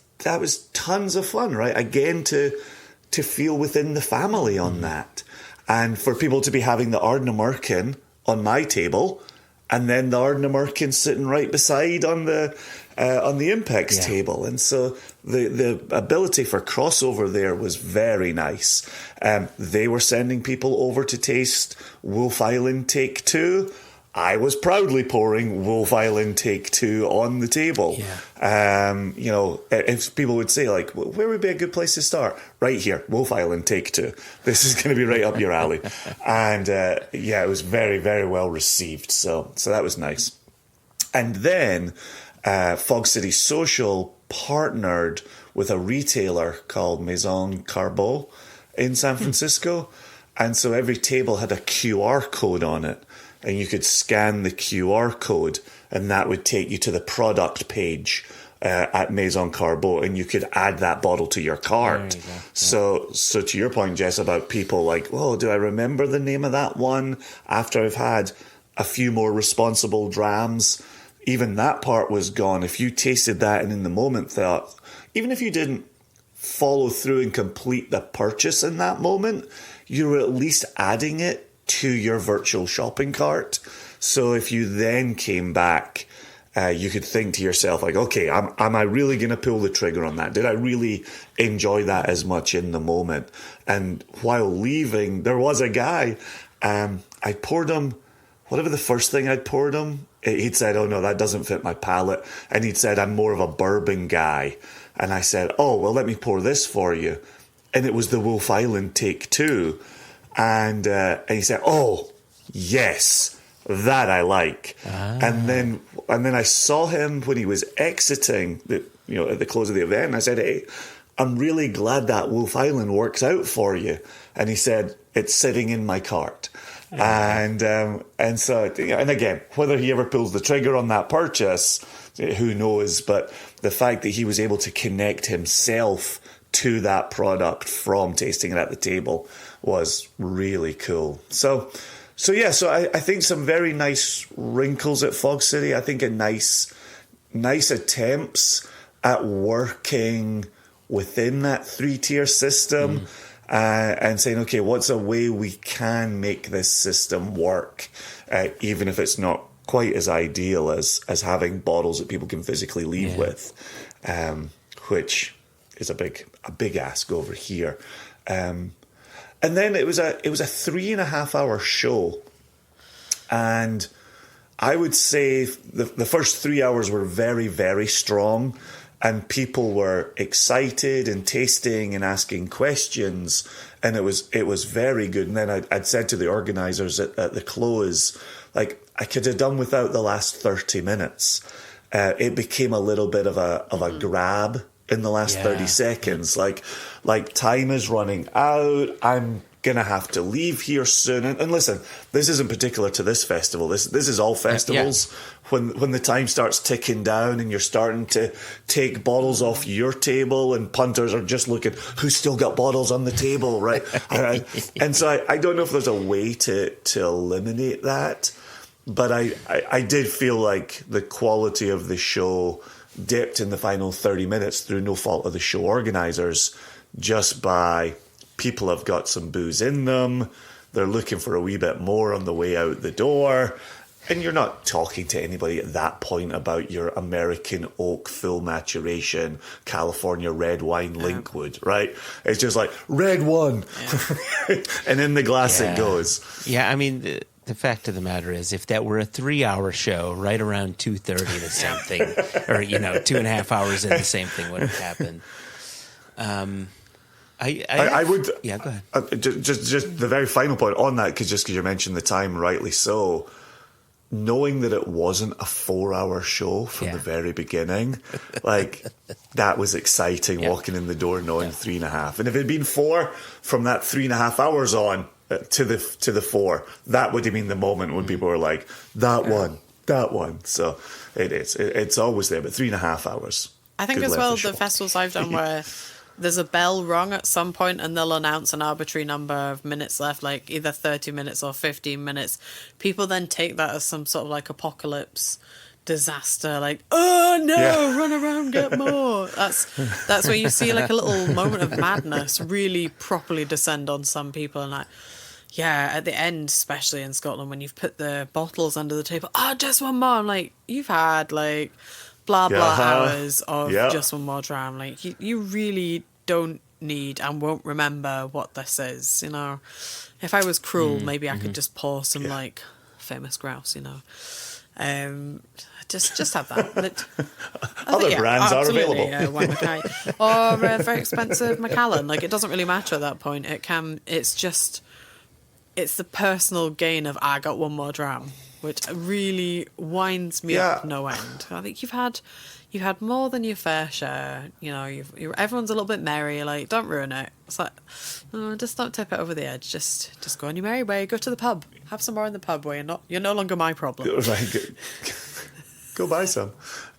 tons of fun, right? Again, to feel within the family on that, and for people to be having the Ardnamurchan on my table, and then the Ardnamurchan sitting right beside on the Impex table. And so the ability for crossover there was very nice. They were sending people over to taste Wolf Island Take 2. I was proudly pouring Wolf Island Take 2 on the table. If people would say, like, where would be a good place to start? Right here, Wolf Island Take 2. This is going to be right up your alley. And it was very, very well received. So that was nice. And then Fog City Social partnered with a retailer called Maison Carbeau in San Francisco. And so every table had a QR code on it. And you could scan the QR code, and that would take you to the product page at Maison Carbeau, and you could add that bottle to your cart. You so to your point, Jess, about people like, oh, do I remember the name of that one after I've had a few more responsible drams? Even that part was gone. If you tasted that and in the moment thought, even if you didn't follow through and complete the purchase in that moment, you were at least adding it to your virtual shopping cart. So if you then came back, you could think to yourself, like, okay, am I really going to pull the trigger on that? Did I really enjoy that as much in the moment? And while leaving, there was a guy, I poured him, whatever the first thing I'd poured him, he'd said, oh no, that doesn't fit my palate. And he'd said, I'm more of a bourbon guy. And I said, oh, well, let me pour this for you. And it was the Wolf Island Take 2. And he said, oh, yes, that I like. And then I saw him when he was exiting, at the close of the event. And I said, hey, I'm really glad that Wolf Island works out for you. And he said, it's sitting in my cart. And so, and again, whether he ever pulls the trigger on that purchase, who knows? But the fact that he was able to connect himself to that product from tasting it at the table was really cool. So I think some very nice wrinkles at Fog City. I think a nice attempts at working within that 3-tier system and saying, okay, what's a way we can make this system work, even if it's not quite as ideal as having bottles that people can physically leave with, which is a big ask over here. And then it was a 3.5 hour show, and I would say the first 3 hours were very, very strong, and people were excited and tasting and asking questions, and it was very good. And then I'd said to the organisers at the close, like, I could have done without the last 30 minutes. It became a little bit of a grab in the last 30 seconds. Like time is running out. I'm going to have to leave here soon. And listen, this isn't particular to this festival. This is all festivals. When the time starts ticking down and you're starting to take bottles off your table and punters are just looking, who's still got bottles on the table, right? And so I don't know if there's a way to eliminate that. But I did feel like the quality of the show dipped in the final 30 minutes through no fault of the show organisers, just by people have got some booze in them, they're looking for a wee bit more on the way out the door, and you're not talking to anybody at that point about your American oak full maturation California red wine Linkwood, right? It's just like, red one, and in the glass it goes. Yeah, I mean, the fact of the matter is, if that were a 3-hour show, right around 2:30, the same thing, or 2.5 hours in, the same thing would have happened. I would. Yeah, go ahead. Just the very final point on that, because you mentioned the time, rightly so. Knowing that it wasn't a 4-hour show from the very beginning, like, that was exciting. Walking in the door knowing 3.5, and if it had been 4 from that 3.5 hours on to the 4, that would have been the moment when people were like, that one. So it's always there, but 3.5 hours. I think as well, the festivals I've done where there's a bell rung at some point and they'll announce an arbitrary number of minutes left, like either 30 minutes or 15 minutes. People then take that as some sort of like apocalypse disaster, like, oh no, run around, get more. That's where you see like a little moment of madness really properly descend on some people. And like, yeah, at the end, especially in Scotland, when you've put the bottles under the table, just one more. I'm like, you've had like blah blah hours of just one more dram. Like you really don't need and won't remember what this is, you know. If I was cruel, maybe I could just pour some like famous grouse, you know. Just have that. Other brands are available. Wine Mackay. Or very expensive Macallan. Like, it doesn't really matter at that point. It's the personal gain of, I got one more dram, which really winds me up no end. I think you've had more than your fair share. You know, everyone's a little bit merry. Like, don't ruin it. It's like, just don't tip it over the edge. Just go on your merry way. Go to the pub. Have some more in the pub where you're no longer my problem. Right. Go buy some.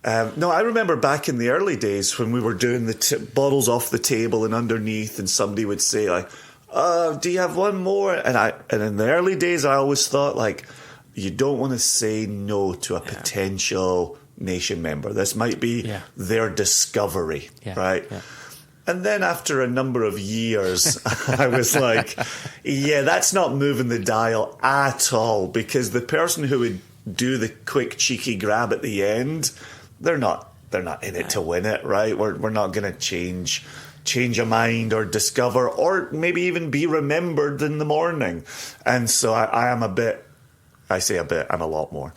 No, I remember back in the early days when we were doing the bottles off the table and underneath, and somebody would say like, do you have one more? And in the early days, I always thought like, you don't want to say no to a potential Nation member. This might be their discovery, right? Yeah. And then after a number of years, I was like, that's not moving the dial at all, because the person who would do the quick cheeky grab at the end, they're not in it to win it, right? We're not going to change a mind or discover or maybe even be remembered in the morning. And so I am I'm a lot more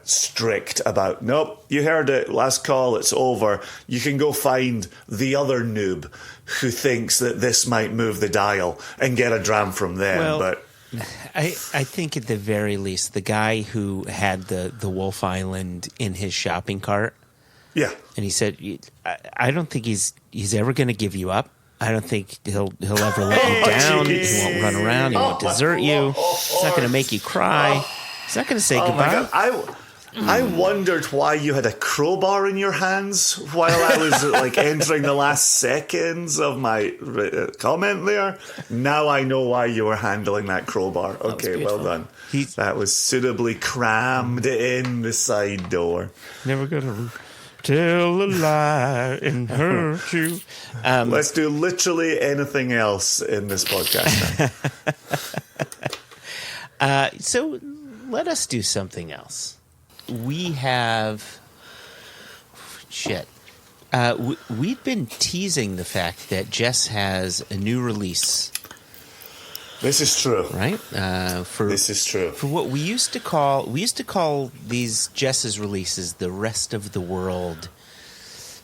strict about, nope, you heard it, last call, it's over. You can go find the other noob who thinks that this might move the dial and get a dram from them. Well, but I think at the very least, the guy who had the Wolf Island in his shopping cart, and he said, I don't think he's ever going to give you up. I don't think he'll ever let you down. Geez. He won't run around. He won't desert you. He's not going to make you cry. He's not going to say goodbye. My God. I wondered why you had a crowbar in your hands while I was like entering the last seconds of my comment there. Now I know why you were handling that crowbar. Okay, well done. That was suitably crammed in the side door. Never gonna tell a lie and hurt you. Let's do literally anything else in this podcast now. So let us do something else. We have we've been teasing the fact that Jess has a new release. This is true, right? This is true. For what we used to call these Jess's releases the rest of the world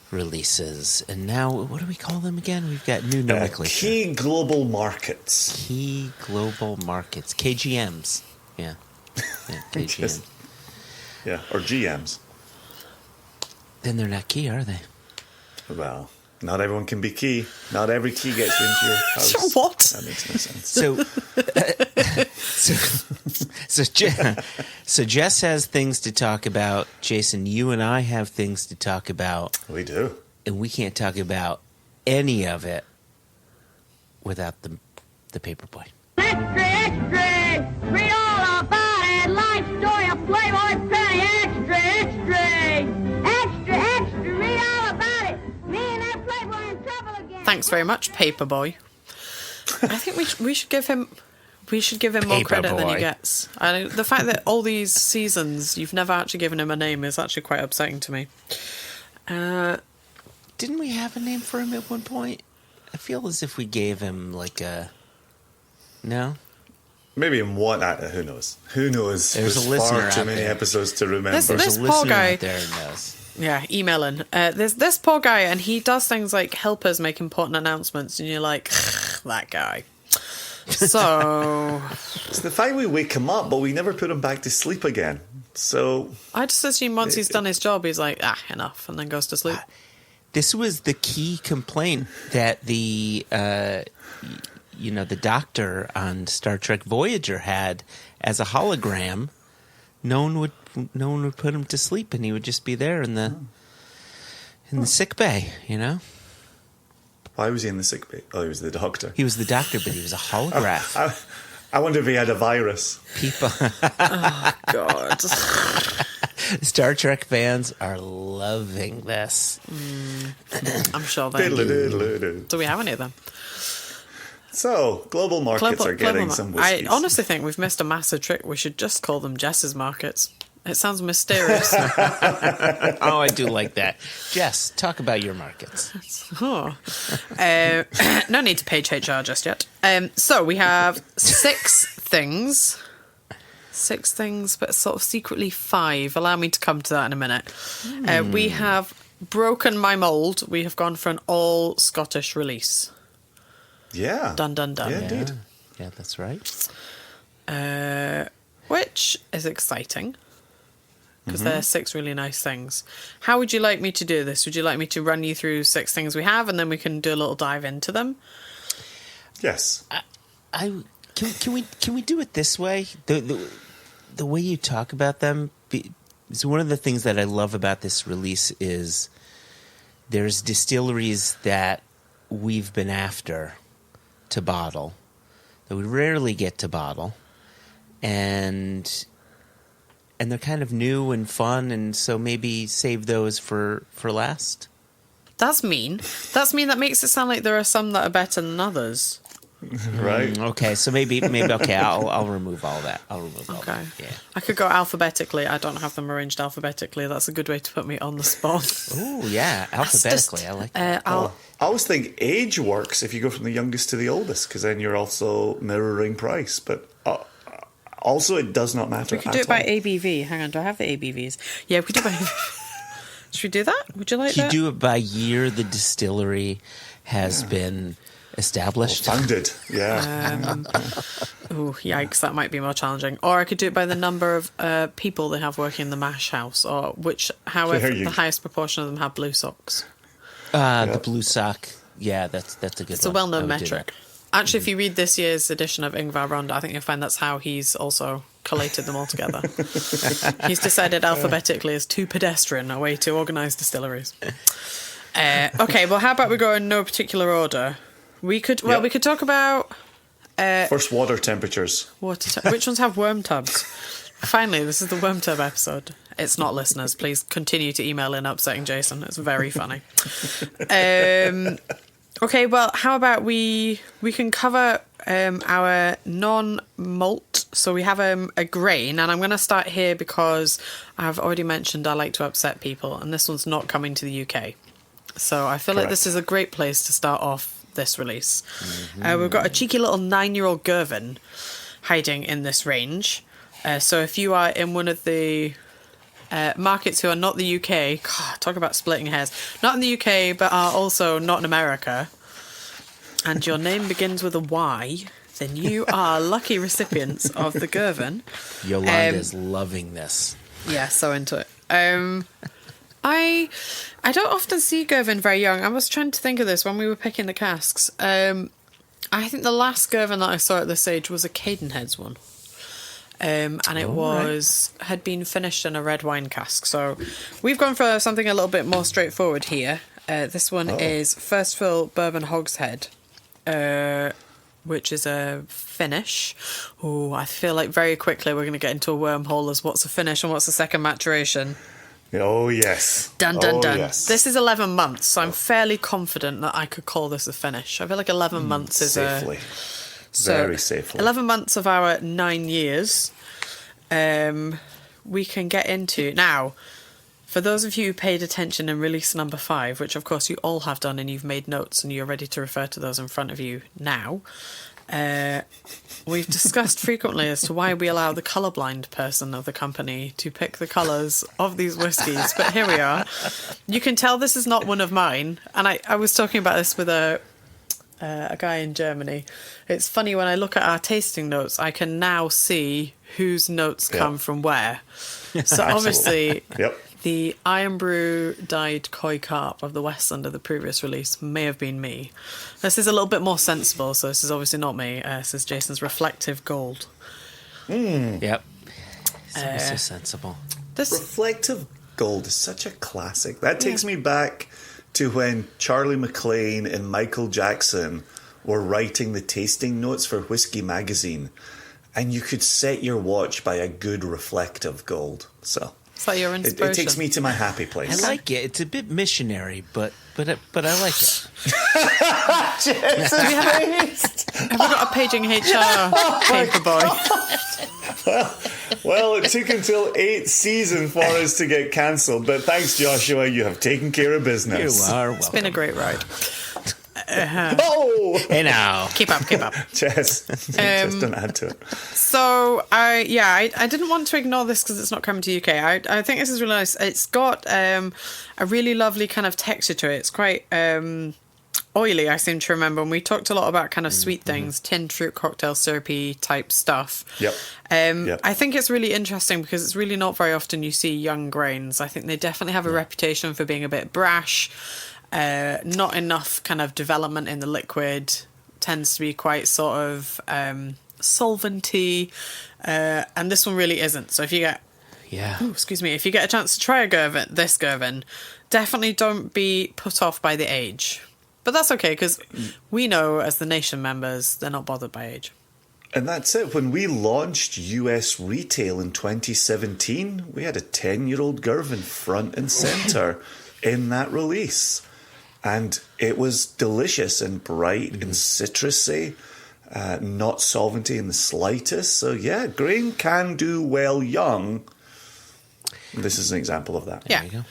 releases, and now what do we call them again? We've got new nomenclature. Key global markets. Key global markets. KGMs. Yeah, KGMs. Yeah, or GMs. Then they're not key, are they? Well, not everyone can be key. Not every key gets you into your house. What? That makes no sense. So Jess has things to talk about. Jason, you and I have things to talk about. We do. And we can't talk about any of it without the paperboy. Extra, extra! Read all about it! Life story of Playboy Penny! Extra, extra! Extra, extra! Read all about it! Me and that Playboy in trouble again! Thanks very much, Paperboy. I think we should give him more credit than he gets. The fact that all these seasons you've never actually given him a name is actually quite upsetting to me. Didn't we have a name for him at one point? I feel as if we gave him like a... No? Maybe in one... who knows? Who knows? There's a far listener too out many there. episodes to remember. This There's a poor listener guy out there who knows. Yeah, emailing. There's this poor guy, and he does things like help us make important announcements, and you're like, that guy. So... It's the fact we wake him up, but we never put him back to sleep again. So... I just assume once he's done his job, he's like, enough, and then goes to sleep. This was the key complaint that the doctor on Star Trek Voyager had as a hologram. No one would put him to sleep, and he would just be there in the sick bay, you know. Why was he in the sick bay? Oh, he was the doctor. He was the doctor, but he was a holograph. I wonder if he had a virus. People. Oh, God. Star Trek fans are loving this. I'm sure they do. Diddle-a-diddle-a-diddle. Do we have any of them? So, global markets are getting some whiskies. I honestly think we've missed a massive trick. We should just call them Jess's markets. It sounds mysterious. Oh, I do like that. Jess, talk about your markets. Oh. No need to page HR just yet. So we have 6 things. 6 things, but sort of secretly 5. Allow me to come to that in a minute. We have broken my mould. We have gone for an all Scottish release. Yeah. Dun, dun, dun. Yeah, indeed. Yeah, that's right. Which is exciting. Because there are 6 really nice things. How would you like me to do this? Would you like me to run you through 6 things we have, and then we can do a little dive into them? Yes. Can we do it this way? The way you talk about them is one of the things that I love about this release is there's distilleries that we've been after to bottle that we rarely get to bottle, and they're kind of new and fun, and so maybe save those for last. That's mean. That makes it sound like there are some that are better than others. Right. Okay, so maybe okay. I'll remove all that. I'll remove all that. Yeah. I could go alphabetically. I don't have them arranged alphabetically. That's a good way to put me on the spot. Oh yeah, alphabetically. I like that. I always think age works if you go from the youngest to the oldest, because then you're also mirroring price. But also, it does not matter. We could do it by ABV. Hang on, do I have the ABVs? Yeah, we could do it by. Should we do that? Would you like that? You do it by year the distillery has been established. Founded, yeah. Oh, yikes, that might be more challenging. Or I could do it by the number of people they have working in the mash house, or however the highest proportion of them have blue socks. The blue sock, yeah, that's a good one. It's a well-known metric. Actually, if you read this year's edition of Ingvar Ronda, I think you'll find that's how he's also collated them all together. He's decided alphabetically is too pedestrian a way to organise distilleries. Okay, well, how about we go in no particular order? We could talk about first water temperatures. Which ones have worm tubs? Finally, this is the worm tub episode. It's not, listeners. Please continue to email in upsetting Jason. It's very funny. Okay, well, how about we can cover our non-malt. So we have a grain, and I'm going to start here because I've already mentioned I like to upset people, and this one's not coming to the UK. So I feel like this is a great place to start off this release. We've got a cheeky little 9-year-old Girvan hiding in this range. So if you are in one of the markets who are not the UK, God, talk about splitting hairs, not in the UK but are also not in America, and your name begins with a Y, then you are lucky recipients of the Girvan. Yolanda's loving this. Yeah, so into it. I don't often see Girvan very young. I was trying to think of this when we were picking the casks. I think the last Girvan that I saw at this age was a Cadenheads one. And it had been finished in a red wine cask. So we've gone for something a little bit more straightforward here. This one is First Fill Bourbon Hogshead, which is a finish. Oh, I feel like very quickly we're going to get into a wormhole as what's a finish and what's a second maturation. Oh, yes. Dun, dun, dun. Yes. This is 11 months, so I'm fairly confident that I could call this a finish. I feel like 11 months is safely. Very safely. 11 months of our 9 years we can get into. Now, for those of you who paid attention in release number 5, which of course you all have done and you've made notes and you're ready to refer to those in front of you now, we've discussed frequently as to why we allow the colourblind person of the company to pick the colours of these whiskies. But here we are. You can tell this is not one of mine. And I was talking about this with a guy in Germany. It's funny, when I look at our tasting notes, I can now see whose notes come from where. So obviously, the Iron Brew dyed koi carp of the Westland of the previous release may have been me. This is a little bit more sensible, so this is obviously not me. This is Jason's Reflective Gold. Yep. So sensible. Reflective Gold is such a classic. That takes me back to when Charlie McLean and Michael Jackson were writing the tasting notes for Whisky magazine, and you could set your watch by a good reflective gold. So is that your inspiration? It takes me to my happy place. I like it. It's a bit missionary, but I like it. Have we got a paging HR paper boy? Well, it took until 8th season for us to get cancelled, but thanks, Joshua, you have taken care of business. You are welcome. It's been a great ride. Oh! Hey now. Keep up. Jess, just don't add to it. So, I didn't want to ignore this because it's not coming to UK. I think this is really nice. It's got a really lovely kind of texture to it. It's quite oily, I seem to remember. And we talked a lot about kind of sweet things, tinned fruit cocktail syrupy type stuff. Yep. I think it's really interesting because it's really not very often you see young grains. I think they definitely have a reputation for being a bit brash. Not enough kind of development in the liquid, tends to be quite sort of solventy, and this one really isn't. So if you get if you get a chance to try a Girvan, definitely don't be put off by the age. But that's okay, because we know as the nation members, they're not bothered by age. And that's it. When we launched US retail in 2017, we had a 10-year-old Girvan front and centre in that release. And it was delicious and bright and citrusy, not solventy in the slightest. So, yeah, grain can do well young. This is an example of that. Yeah. There you go.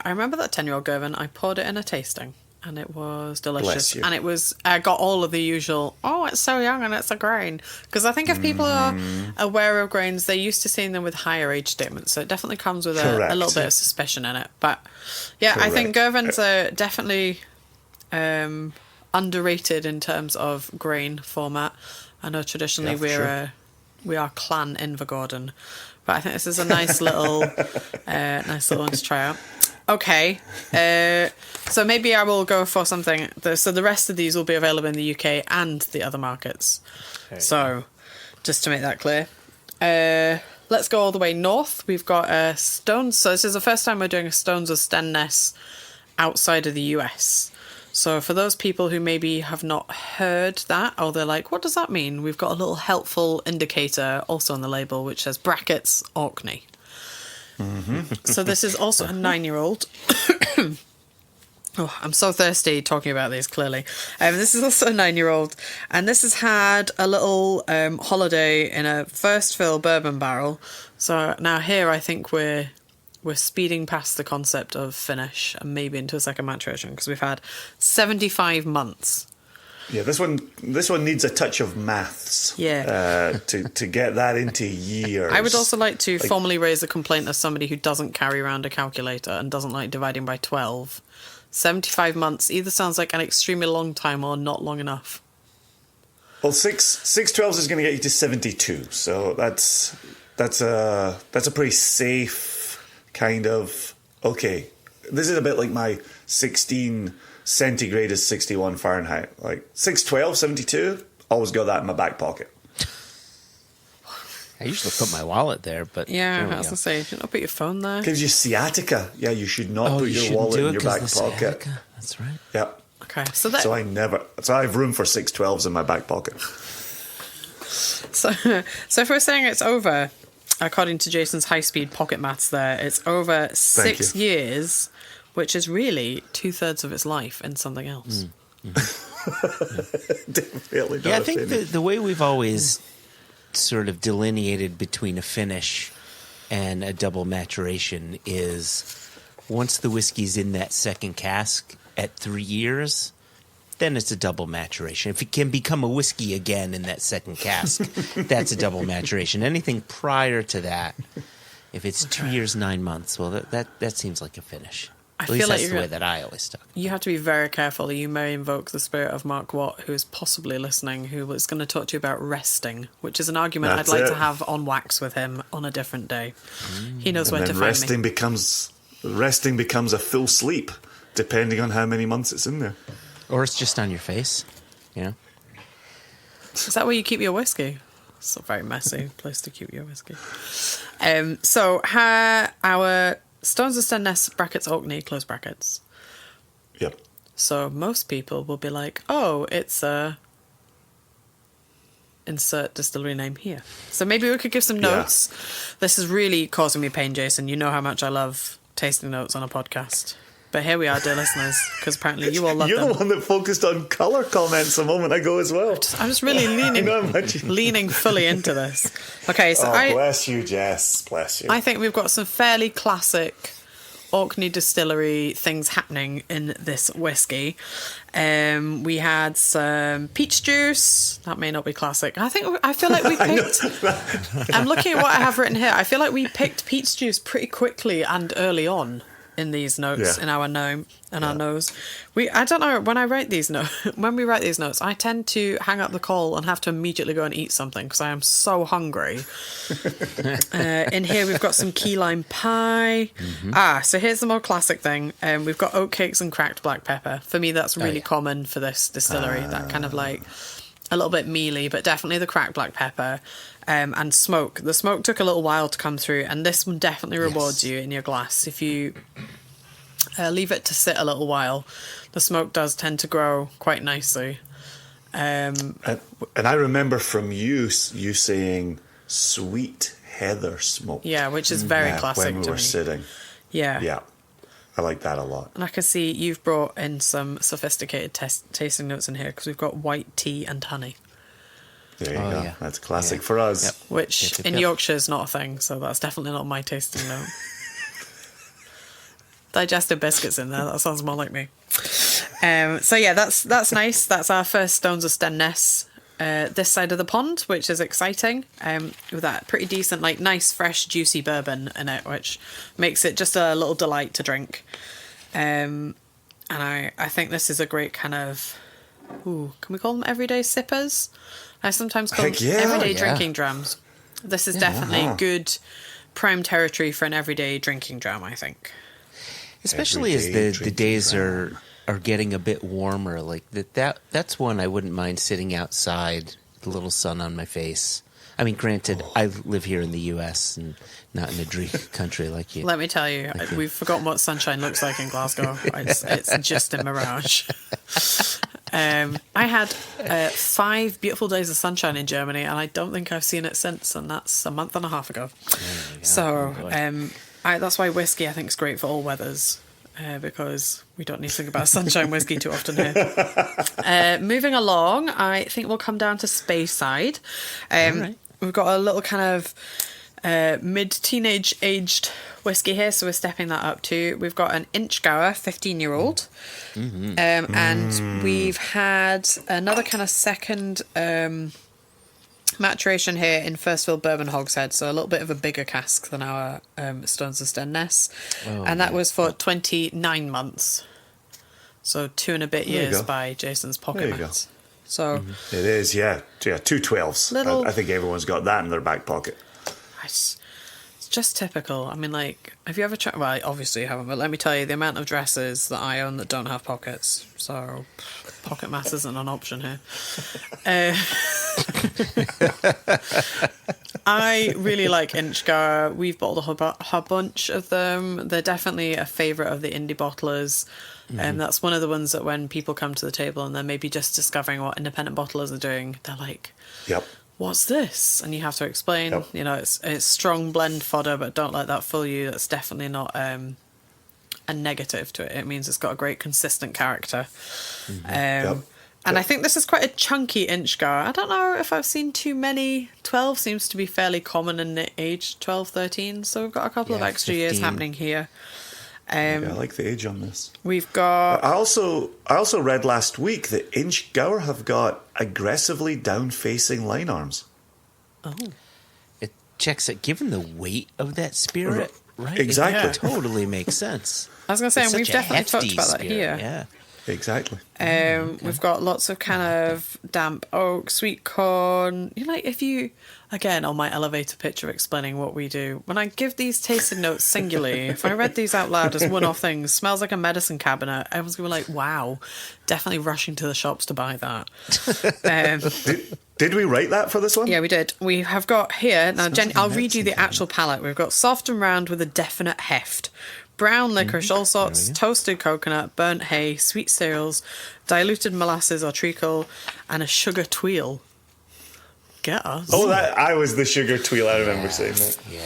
I remember that 10-year-old Girvan. I poured it in a tasting, and it was delicious. Bless you. And it was got all of the usual, it's so young and it's a grain. Because I think if people are aware of grains, they're used to seeing them with higher age statements. So it definitely comes with a little bit of suspicion in it. But yeah, I think Girvans are definitely underrated in terms of grain format. I know traditionally we are clan Invergordon, but I think this is a nice little one to try out. Okay, so maybe I will go for something. So the rest of these will be available in the UK and the other markets. Okay. So just to make that clear, let's go all the way north. We've got Stones. So this is the first time we're doing a Stones of Stenness outside of the US. So for those people who maybe have not heard that, or they're like, what does that mean? We've got a little helpful indicator also on the label, which says brackets Orkney. So this is also a 9-year-old. Oh, I'm so thirsty talking about these, clearly. This is also a 9-year-old, and this has had a little holiday in a first fill bourbon barrel. So now here I think we're speeding past the concept of finish and maybe into a second maturation, because we've had 75 months. Yeah, this one needs a touch of maths. Yeah. To get that into years. I would also like to formally raise a complaint as somebody who doesn't carry around a calculator and doesn't like dividing by 12. 75 months either sounds like an extremely long time or not long enough. Well, 6/12 is going to get you to 72, so that's a pretty safe kind of, okay. This is a bit like my 16 centigrade is 61 Fahrenheit. Like 6/12, 72, always got that in my back pocket. I usually put my wallet there, but yeah, I was gonna say, should not put your phone there. Gives you sciatica. Yeah, you should not put your wallet in your back pocket. Sciatica. That's right. Yep. Okay, so I have room for 6/12s in my back pocket. So if we're saying it's over, according to Jason's high-speed pocket maths there, it's over 6 years, which is really 2/3 of its life in something else. Definitely not. Yeah, I think the way we've always sort of delineated between a finish and a double maturation is once the whiskey's in that second cask at 3 years, then it's a double maturation. If it can become a whiskey again in that second cask, that's a double maturation. Anything prior to that, if it's 2 years, 9 months, well, that seems like a finish. At least that's the way that I always talk. You have to be very careful. You may invoke the spirit of Mark Watt, who is possibly listening, who was going to talk to you about resting, which is an argument I'd like to have on wax with him on a different day. He knows where to find me. Resting becomes a full sleep, depending on how many months it's in there. Or it's just on your face, you know? Is that where you keep your whiskey? It's a very messy place to keep your whiskey. So our Stones of Stenness brackets Orkney, close brackets. Yep. So most people will be like, oh, it's a insert distillery name here. So maybe we could give some notes. This is really causing me pain, Jason. You know how much I love tasting notes on a podcast. But here we are, dear listeners, because apparently you all love You're them. the one that focused on colour comments a moment ago as well. I'm just really leaning fully into this. Okay, so bless you, Jess. Bless you. I think we've got some fairly classic Orkney distillery things happening in this whiskey. We had some peach juice. That may not be classic. I feel like we picked. I'm looking at what I have written here. I feel like we picked peach juice pretty quickly and early on in these notes, in our gnome and our nose. I don't know, when we write these notes, I tend to hang up the call and have to immediately go and eat something because I am so hungry. In here we've got some key lime pie. So here's the more classic thing. We've got oat cakes and cracked black pepper. For me, that's really common for this distillery. That kind of like a little bit mealy, but definitely the cracked black pepper. And smoke. The smoke took a little while to come through, and this one definitely rewards you in your glass. If you leave it to sit a little while, the smoke does tend to grow quite nicely. And I remember from you saying sweet heather smoke. Yeah, which is very classic when we to were me. sitting. Yeah. I like that a lot. And I can see you've brought in some sophisticated tasting notes in here because we've got white tea and honey. There you go. Yeah. That's classic for us. Yep. Which in Yorkshire is not a thing, so that's definitely not my tasting note. Digestive biscuits in there, that sounds more like me. So yeah, that's nice. That's our first Stones of Stenness this side of the pond, which is exciting. With that pretty decent, like nice, fresh, juicy bourbon in it, which makes it just a little delight to drink. And I think this is a great kind of, can we call them everyday sippers? I sometimes call them everyday drinking drams. This is definitely good prime territory for an everyday drinking dram, I think. Especially as the days are getting a bit warmer. Like that's one I wouldn't mind sitting outside, the little sun on my face. I mean, granted, I live here in the U.S. and not in a dream country like you. Let me tell you, we've forgotten what sunshine looks like in Glasgow. It's just a mirage. I had 5 beautiful days of sunshine in Germany, and I don't think I've seen it since, and that's a month and a half ago. So that's why whiskey, I think, is great for all weathers, because we don't need to think about sunshine whiskey too often here. Moving along, I think we'll come down to Speyside. Right. We've got a little kind of mid-teenage aged whiskey here, so we're stepping that up too. We've got an Inchgower 15-year-old, and we've had another kind of second maturation here in First Fill Bourbon Hogshead, so a little bit of a bigger cask than our Stones of Stenness, and that was for 29 months, so 2 and a bit years by Jason's pocket maths. So it is, 2 12s. I think everyone's got that in their back pocket. It's just typical. I mean, like, have you ever tried? Well, obviously you haven't, but let me tell you, the amount of dresses that I own that don't have pockets. So, pocket maths isn't an option here. I really like Inchgower. We've bottled a bunch of them. They're definitely a favourite of the indie bottlers. And that's one of the ones that when people come to the table and they're maybe just discovering what independent bottlers are doing, they're like, what's this? And you have to explain, you know, it's strong blend fodder, but don't let that fool you. That's definitely not a negative to it. It means it's got a great consistent character. And I think this is quite a chunky Inchgower. I don't know if I've seen too many. 12 seems to be fairly common in the age, 12, 13. So we've got a couple of extra 15. years happening here. I like the age on this. We've got... I also read last week that Inchgower have got aggressively down-facing line arms. Oh. It checks it. Given the weight of that spirit, right? Exactly. It totally makes sense. I was going to say, It's and we've such a definitely talked hefty about that spirit, here. Yeah. Exactly. We've got lots of kind of damp oak, sweet corn. You know, like if you, again, on my elevator pitch of explaining what we do, when I give these tasting notes singularly, if I read these out loud as one-off things, smells like a medicine cabinet, everyone's going to be like, wow, definitely rushing to the shops to buy that. Did we write that for this one? Yeah, we did. We have got here, now Jenny, I'll read you the actual palette. We've got soft and round with a definite heft. brown licorice, all sorts, toasted coconut, burnt hay, sweet cereals, diluted molasses or treacle, and a sugar tweel. Get us. Oh, I was the sugar tweel. I remember saying that. Yeah.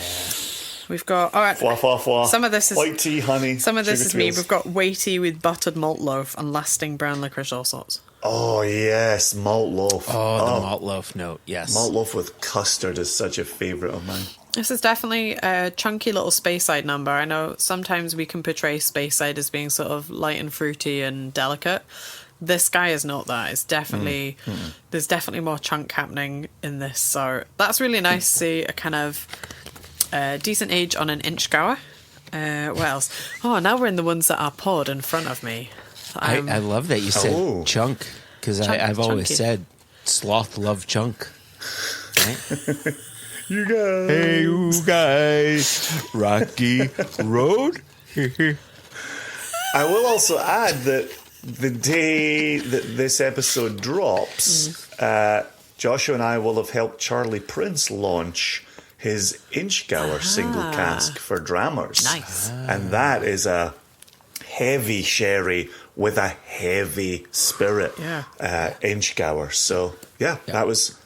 We've got, all right. Fwa, fwa, fwa. Some of this is white tea, honey. Some of this is me. tweels. We've got weighty with buttered malt loaf and lasting brown licorice, all sorts. Oh, yes, malt loaf. Oh, the malt loaf note, yes. Malt loaf with custard is such a favourite of mine. This is definitely a chunky little Speyside number. I know sometimes we can portray Speyside as being sort of light and fruity and delicate. This guy is not that. It's definitely there's definitely more chunk happening in this. So that's really nice to see a kind of decent age on an inch gower. What else? Oh, now we're in the ones that are poured in front of me. I love that you said chunk, because I've always said sloth love chunk. Right? You guys. Hey, you guys. Rocky Road. I will also add that the day that this episode drops, Joshua and I will have helped Charlie Prince launch his inch gower single cask for Drammers. Nice. And that is a heavy sherry with a heavy spirit inch gower. So, that was...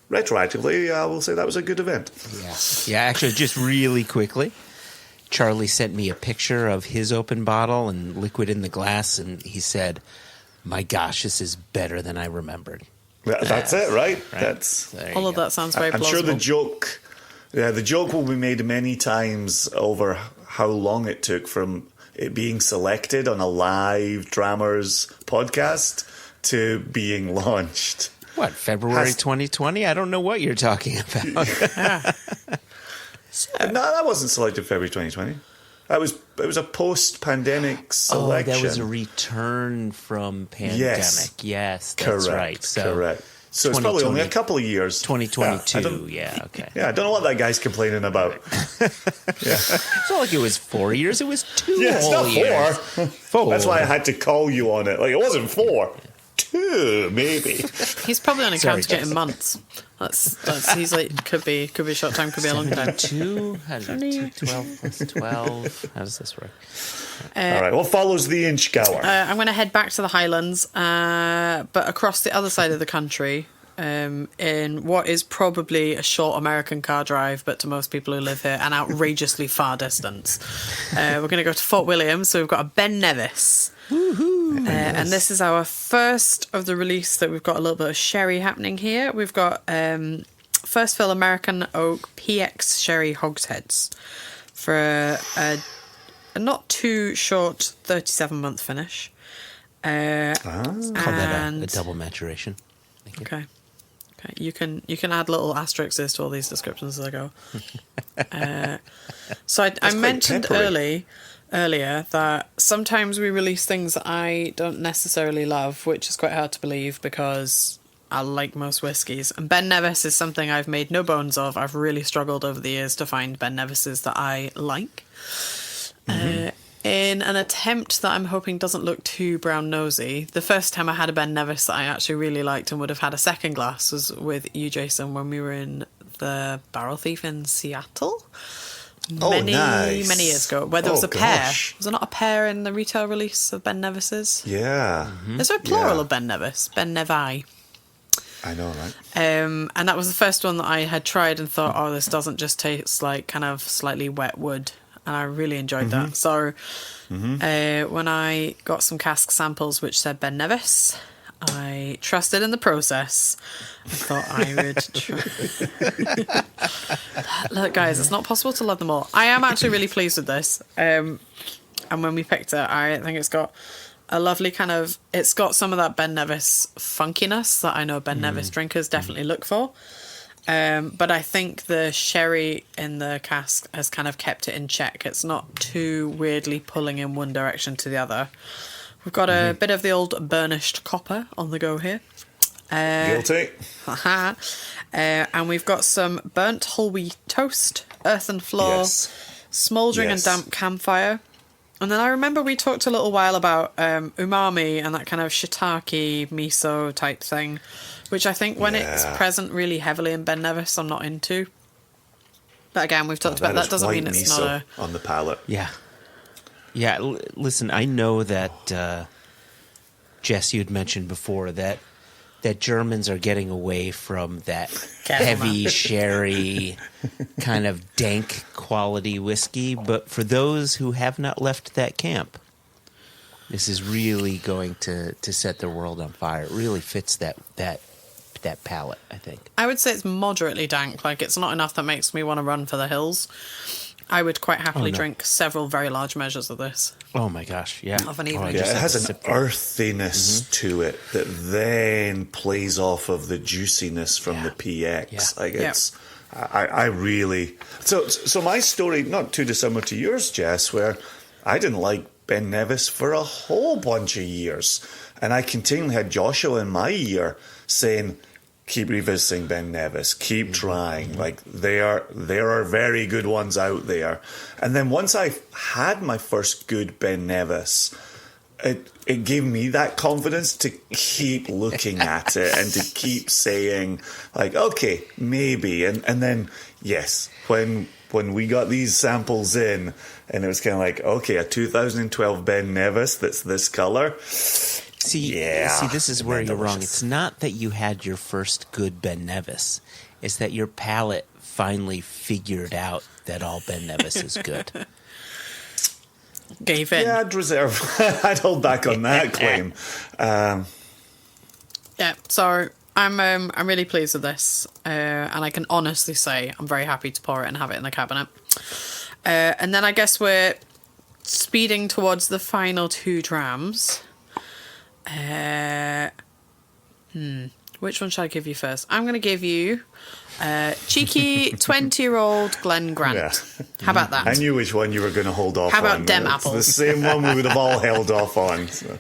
Retroactively, I will say that was a good event. Yeah, actually, just really quickly, Charlie sent me a picture of his open bottle and liquid in the glass, and he said, "My gosh, this is better than I remembered." That's it, right? That's All of that sounds very I'm plausible. sure the joke will be made many times over how long it took from it being selected on a live Drammers podcast to being launched. What, February 2020? I don't know what you're talking about. No, that wasn't selected February 2020. It was a post-pandemic selection. Oh, that was a return from pandemic. Yes, that's right. So correct. So it's probably only a couple of years. 2022, okay. Yeah, I don't know what that guy's complaining about. It's not like it was 4 years. It was 2 Yeah, it's whole not years. 4. 4. That's why I had to call you on it. Like, it wasn't 4. 2, maybe. He's probably only Sorry, counting it Jess. in months. That's he's like could be a short time, could be a long time. 2, 12 plus 12. How does this work? All right, what follows the inch gower? I'm going to head back to the Highlands, but across the other side of the country, in what is probably a short American car drive, but to most people who live here, an outrageously far distance. We're going to go to Fort William, so we've got a Ben Nevis. And this is our first of the release that we've got a little bit of sherry happening here. We've got first fill American Oak PX Sherry Hogsheads for a not too short 37-month finish. Call that a double maturation. Thank you. Okay. You can add little asterisks to all these descriptions as I go. So I mentioned earlier that sometimes we release things that I don't necessarily love, which is quite hard to believe because I like most whiskies. And Ben Nevis is something I've made no bones of. I've really struggled over the years to find Ben Nevises that I like. In an attempt that I'm hoping doesn't look too brown nosy, the first time I had a Ben Nevis that I actually really liked and would have had a second glass was with you, Jason, when we were in the Barrel Thief in Seattle. Many years ago, where there was a pair. Was there not a pair in the retail release of Ben Nevises? Yeah. Is there a plural of Ben Nevis? Ben Nevi. I know, right? And that was the first one that I had tried and thought, oh, this doesn't just taste like kind of slightly wet wood. And I really enjoyed that. So when I got some cask samples which said Ben Nevis, I trusted in the process. I thought I would try. Look, guys, it's not possible to love them all. I am actually really pleased with this. And when we picked it, I think it's got a lovely kind of... It's got some of that Ben Nevis funkiness that I know Ben Nevis drinkers definitely look for. But I think the sherry in the cask has kind of kept it in check. It's not too weirdly pulling in one direction to the other. We've got a bit of the old burnished copper on the go here. Guilty. And we've got some burnt whole wheat toast, earthen floor, smouldering and damp campfire. And then I remember we talked a little while about umami and that kind of shiitake miso type thing, which I think when it's present really heavily in Ben Nevis, I'm not into. But again, we've talked about that. Doesn't mean it's not on the palate. Yeah. Yeah, listen, I know that, Jess, you'd mentioned before that Germans are getting away from that heavy sherry kind of dank quality whiskey. But for those who have not left that camp, this is really going to set the world on fire. It really fits that palate, I think. I would say it's moderately dank. Like, it's not enough that makes me want to run for the hills. I would quite happily drink several very large measures of this. Oh my gosh, yeah. Of an evening. Yeah, it has an earthiness to it that then plays off of the juiciness from the PX. Yeah. Like it's, I really. So my story, not too dissimilar to yours, Jess, where I didn't like Ben Nevis for a whole bunch of years, and I continually had Joshua in my ear saying, keep revisiting Ben Nevis, keep trying. Like there are very good ones out there. And then once I had my first good Ben Nevis, it gave me that confidence to keep looking at it and to keep saying, like, okay, maybe. And then, yes, when we got these samples in, and it was kind of like, okay, a 2012 Ben Nevis that's this color. See, this is where you're wrong. It's not that you had your first good Ben Nevis. It's that your palate finally figured out that all Ben Nevis is good. Gave in. Yeah, I'd hold back on that claim. Yeah, so I'm really pleased with this, and I can honestly say I'm very happy to pour it and have it in the cabinet. And then I guess we're speeding towards the final 2 drams. Which one should I give you first? I'm going to give you cheeky 20-year-old Glen Grant. Yeah. How about that? I knew which one you were going to hold off on. How about Dem It's Apples? the same one we would have all held off on. So.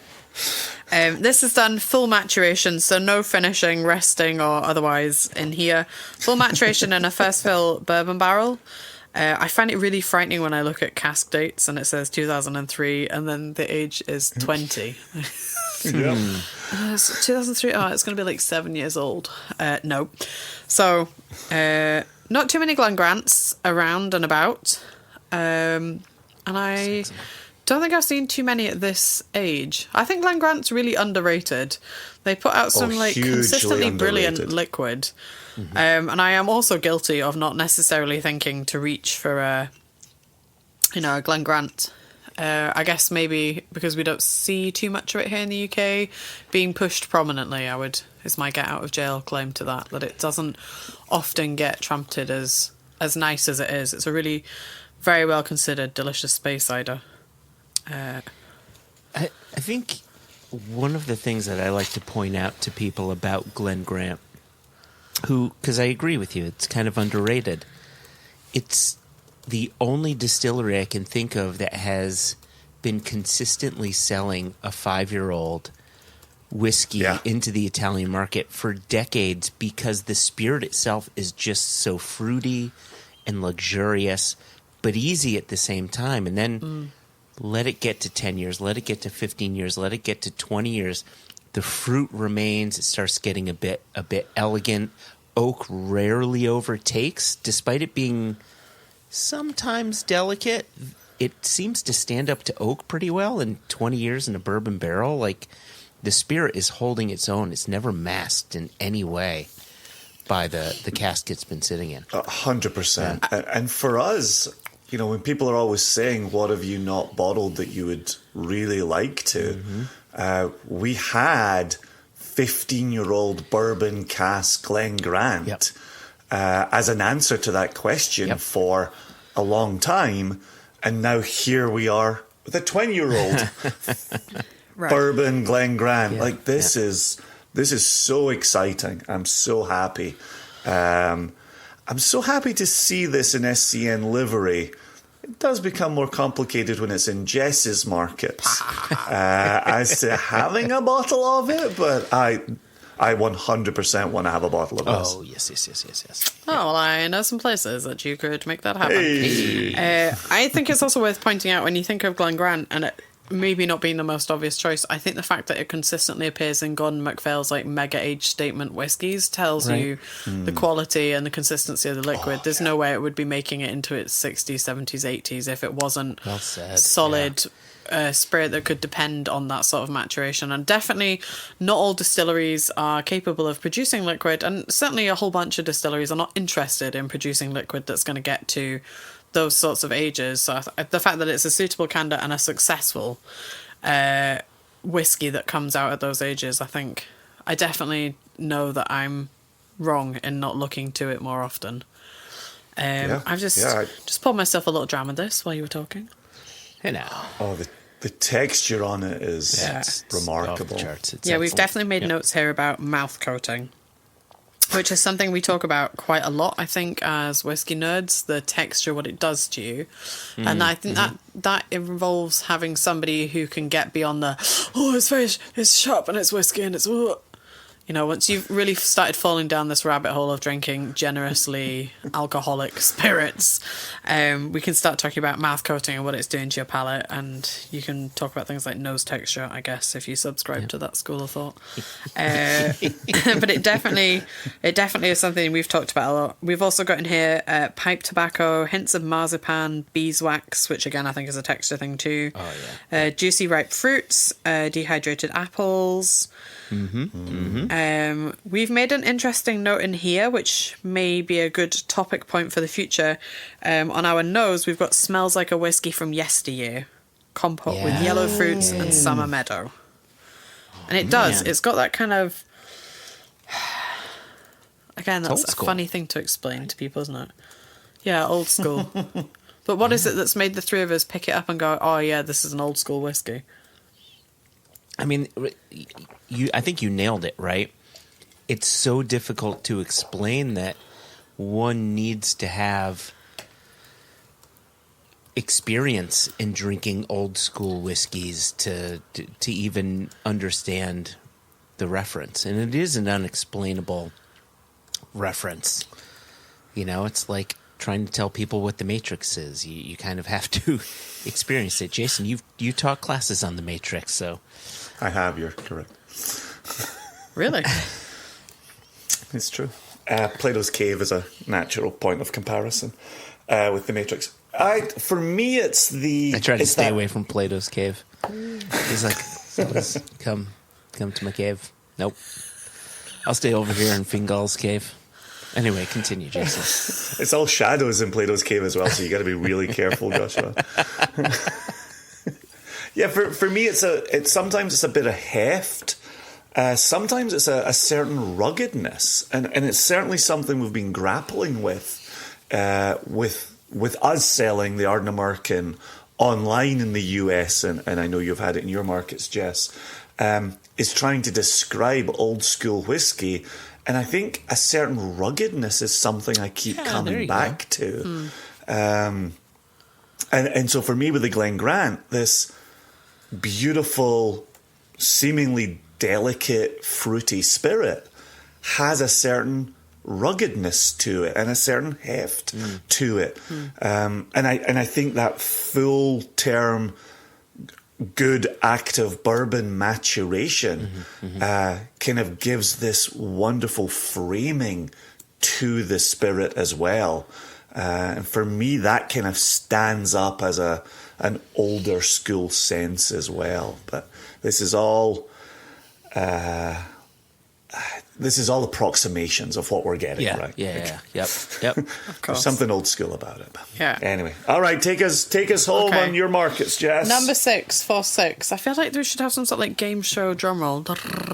This is done full maturation, so no finishing, resting, or otherwise in here. Full maturation in a first fill bourbon barrel. I find it really frightening when I look at cask dates and it says 2003 and then the age is 20. Yeah. It's 2003. Oh, it's going to be like 7 years old. No. So, not too many Glen Grants around and about. And I don't think I've seen too many at this age. I think Glen Grant's really underrated. They put out some consistently brilliant liquid. Mm-hmm. And I am also guilty of not necessarily thinking to reach for a Glen Grant. I guess maybe because we don't see too much of it here in the UK being pushed prominently, is my get out of jail claim to that it doesn't often get trumpeted as nice as it is. It's a really very well considered, delicious space cider. I think one of the things that I like to point out to people about Glen Grant, because I agree with you, it's kind of underrated. It's the only distillery I can think of that has been consistently selling a 5-year-old whiskey into the Italian market for decades because the spirit itself is just so fruity and luxurious, but easy at the same time. And then let it get to 10 years, let it get to 15 years, let it get to 20 years. The fruit remains. It starts getting a bit elegant. Oak rarely overtakes, despite it being sometimes delicate. It seems to stand up to oak pretty well in 20 years in a bourbon barrel. Like, the spirit is holding its own. It's never masked in any way by the cask it's been sitting in. 100%. Yeah. And for us, when people are always saying, what have you not bottled that you would really like to? We had 15-year-old bourbon cask Glen Grant as an answer to that question for a long time. And now here we are with a 20-year-old bourbon Glen Grant. Yeah. Like, this is so exciting. I'm so happy. I'm so happy to see this in SCN livery. It does become more complicated when it's in Jess's markets as to having a bottle of it, but I 100% want to have a bottle of this. Oh, yes. Oh, well, I know some places that you could make that happen. Hey. I think it's also worth pointing out when you think of Glen Grant, and maybe not being the most obvious choice, I think the fact that it consistently appears in Gordon MacPhail's like mega age statement whiskies tells you the quality and the consistency of the liquid. There's no way it would be making it into its 60s, 70s, 80s if it wasn't solid spirit that could depend on that sort of maturation. And definitely not all distilleries are capable of producing liquid, and certainly a whole bunch of distilleries are not interested in producing liquid that's going to get to those sorts of ages. So the fact that it's a suitable candidate and a successful whiskey that comes out at those ages, I think I definitely know that I'm wrong in not looking to it more often. I've just poured myself a little dram of this while you were talking. You know. Oh, the texture on it is remarkable. We've definitely made notes here about mouth coating, which is something we talk about quite a lot, I think, as whiskey nerds, the texture, what it does to you. And I think that involves having somebody who can get beyond it's sharp and it's whiskey and it's... You know, once you've really started falling down this rabbit hole of drinking generously alcoholic spirits, we can start talking about mouth coating and what it's doing to your palate, and you can talk about things like nose texture, I guess, if you subscribe to that school of thought. But it definitely is something we've talked about a lot. We've also got in here pipe tobacco, hints of marzipan, beeswax, which again I think is a texture thing too. Oh yeah. Juicy ripe fruits, dehydrated apples. We've made an interesting note in here, which may be a good topic point for the future. On our nose, we've got smells like a whiskey from yesteryear, compote with yellow fruits and summer meadow. And it does. It's got that kind of... Again, that's a funny thing to explain to people, isn't it? Yeah, old school. But what is it that's made the three of us pick it up and go, oh yeah, this is an old school whiskey? I mean, I think you nailed it, right? It's so difficult to explain that one needs to have experience in drinking old school whiskeys to even understand the reference. And it is an unexplainable reference. You know, it's like trying to tell people what the Matrix is. You kind of have to experience it. Jason, you taught classes on the Matrix, so... I have, you're correct. Really? It's true. Plato's Cave is a natural point of comparison with the Matrix. For me, it's the... I try to stay away from Plato's Cave. He's like, come to my cave. Nope. I'll stay over here in Fingal's Cave. Anyway, continue, Jason. It's all shadows in Plato's Cave as well, so you got to be really careful, Joshua. Yeah, for me, it's sometimes it's a bit of heft. Sometimes it's a certain ruggedness, and it's certainly something we've been grappling with us selling the Ardnamurchan online in the US, and I know you've had it in your markets, Jess. Is trying to describe old school whiskey, and I think a certain ruggedness is something I keep coming back to. And so for me with the Glen Grant, this beautiful, seemingly delicate, fruity spirit has a certain ruggedness to it and a certain heft to it. And I think that full term good active bourbon maturation kind of gives this wonderful framing to the spirit as well. And for me, that kind of stands up as an older school sense as well. But this is all approximations of what we're getting, right? Yep. Of course. There's something old school about it. Yeah. Anyway, all right, take us home on your markets, Jess. Number 6 for 6. I feel like we should have some sort of like game show drum roll.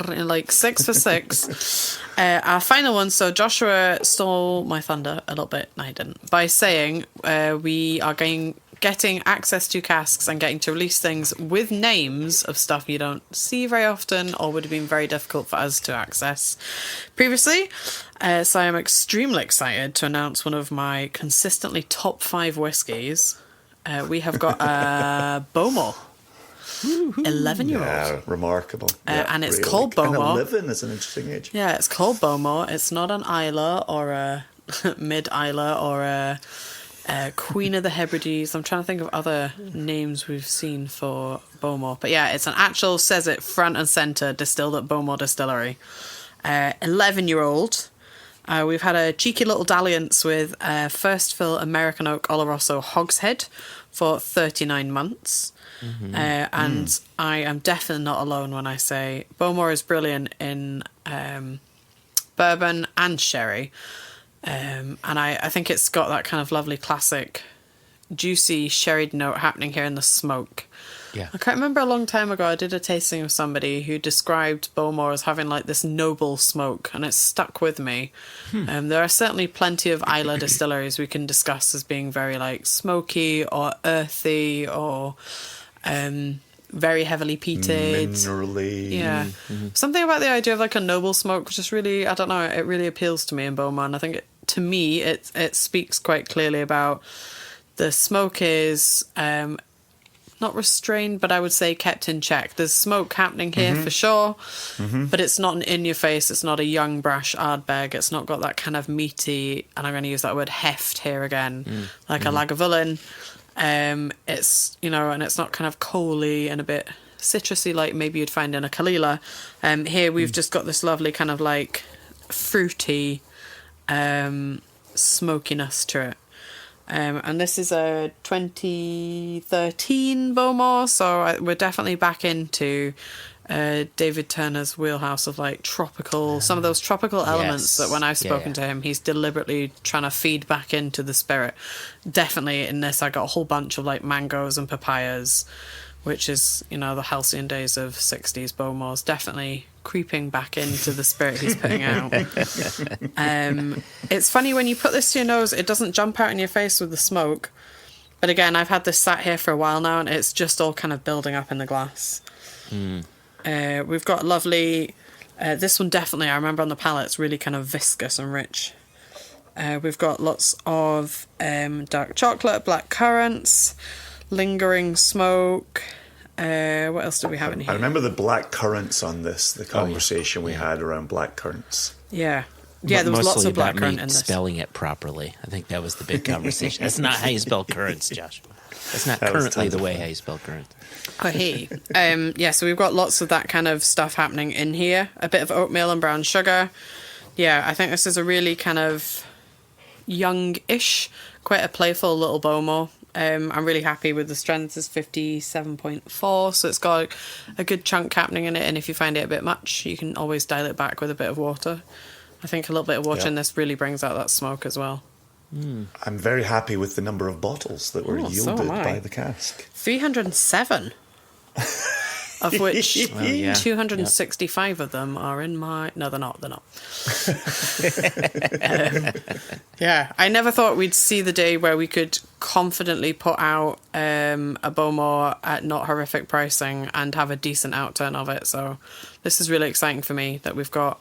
Like 6 for 6. Our final one. So Joshua stole my thunder a little bit. No, he didn't. By saying we are getting access to casks and getting to release things with names of stuff you don't see very often or would have been very difficult for us to access previously. So I am extremely excited to announce one of my consistently top 5 whiskies. We have got Bowmore. 11-year-old. Yeah, remarkable. And it's called Bowmore. 11 is an interesting age. Yeah, it's called Bowmore. It's not an Isla or a mid-Isla or a Queen of the Hebrides. I'm trying to think of other names we've seen for Bowmore. But yeah, it's an actual, says it front and centre, distilled at Bowmore Distillery. 11-year-old. We've had a cheeky little dalliance with First Fill American Oak Oloroso Hogshead for 39 months. And I am definitely not alone when I say Bowmore is brilliant in bourbon and sherry. And I think it's got that kind of lovely classic juicy sherried note happening here in the smoke. Yeah. I can't remember, a long time ago I did a tasting of somebody who described Bowmore as having like this noble smoke, and it's stuck with me. There are certainly plenty of Islay distilleries we can discuss as being very like smoky or earthy or very heavily peated. Minerally. Yeah. Something about the idea of like a noble smoke just really, I don't know, it really appeals to me in Bowmore. And I think to me it speaks quite clearly about the smoke is not restrained, but I would say kept in check. There's smoke happening here for sure, but it's not an in-your-face. It's not a young brash Ardbeg. It's not got that kind of meaty, and I'm going to use that word heft here again, like a Lagavulin. It's, you know, and it's not kind of coaly and a bit citrusy like maybe you'd find in a Kalila. Here we've just got this lovely kind of like fruity smokiness to it. And this is a 2013 Bowmore, so we're definitely back into David Turner's wheelhouse of like tropical, some of those tropical elements that when I've spoken to him, he's deliberately trying to feed back into the spirit. Definitely in this, I got a whole bunch of like mangoes and papayas, which is, you know, the halcyon days of 60s Bowmore's definitely creeping back into the spirit he's putting out. It's funny, when you put this to your nose, it doesn't jump out in your face with the smoke. But again, I've had this sat here for a while now, and it's just all kind of building up in the glass. We've got lovely... this one definitely, I remember on the palate, it's really kind of viscous and rich. We've got lots of dark chocolate, black currants, lingering smoke. What else do we have in here? I remember the black currants on this, the conversation we had around black currants. Yeah, there was lots of black currant in this. Spelling it properly. I think that was the big conversation. That's not how you spell currants, Josh. That's not currently the way how you spell currant. Oh, hey. So we've got lots of that kind of stuff happening in here. A bit of oatmeal and brown sugar. Yeah, I think this is a really kind of young-ish, quite a playful little Bowmore. I'm really happy with the strength. It's 57.4, so it's got a good chunk happening in it, and if you find it a bit much, you can always dial it back with a bit of water. I think a little bit of water in this really brings out that smoke as well. I'm very happy with the number of bottles that were yielded by the cask. 307. Of which 265 of them are in my... No, they're not. Yeah, I never thought we'd see the day where we could confidently put out a Bowmore at not horrific pricing and have a decent outturn of it. So this is really exciting for me that we've got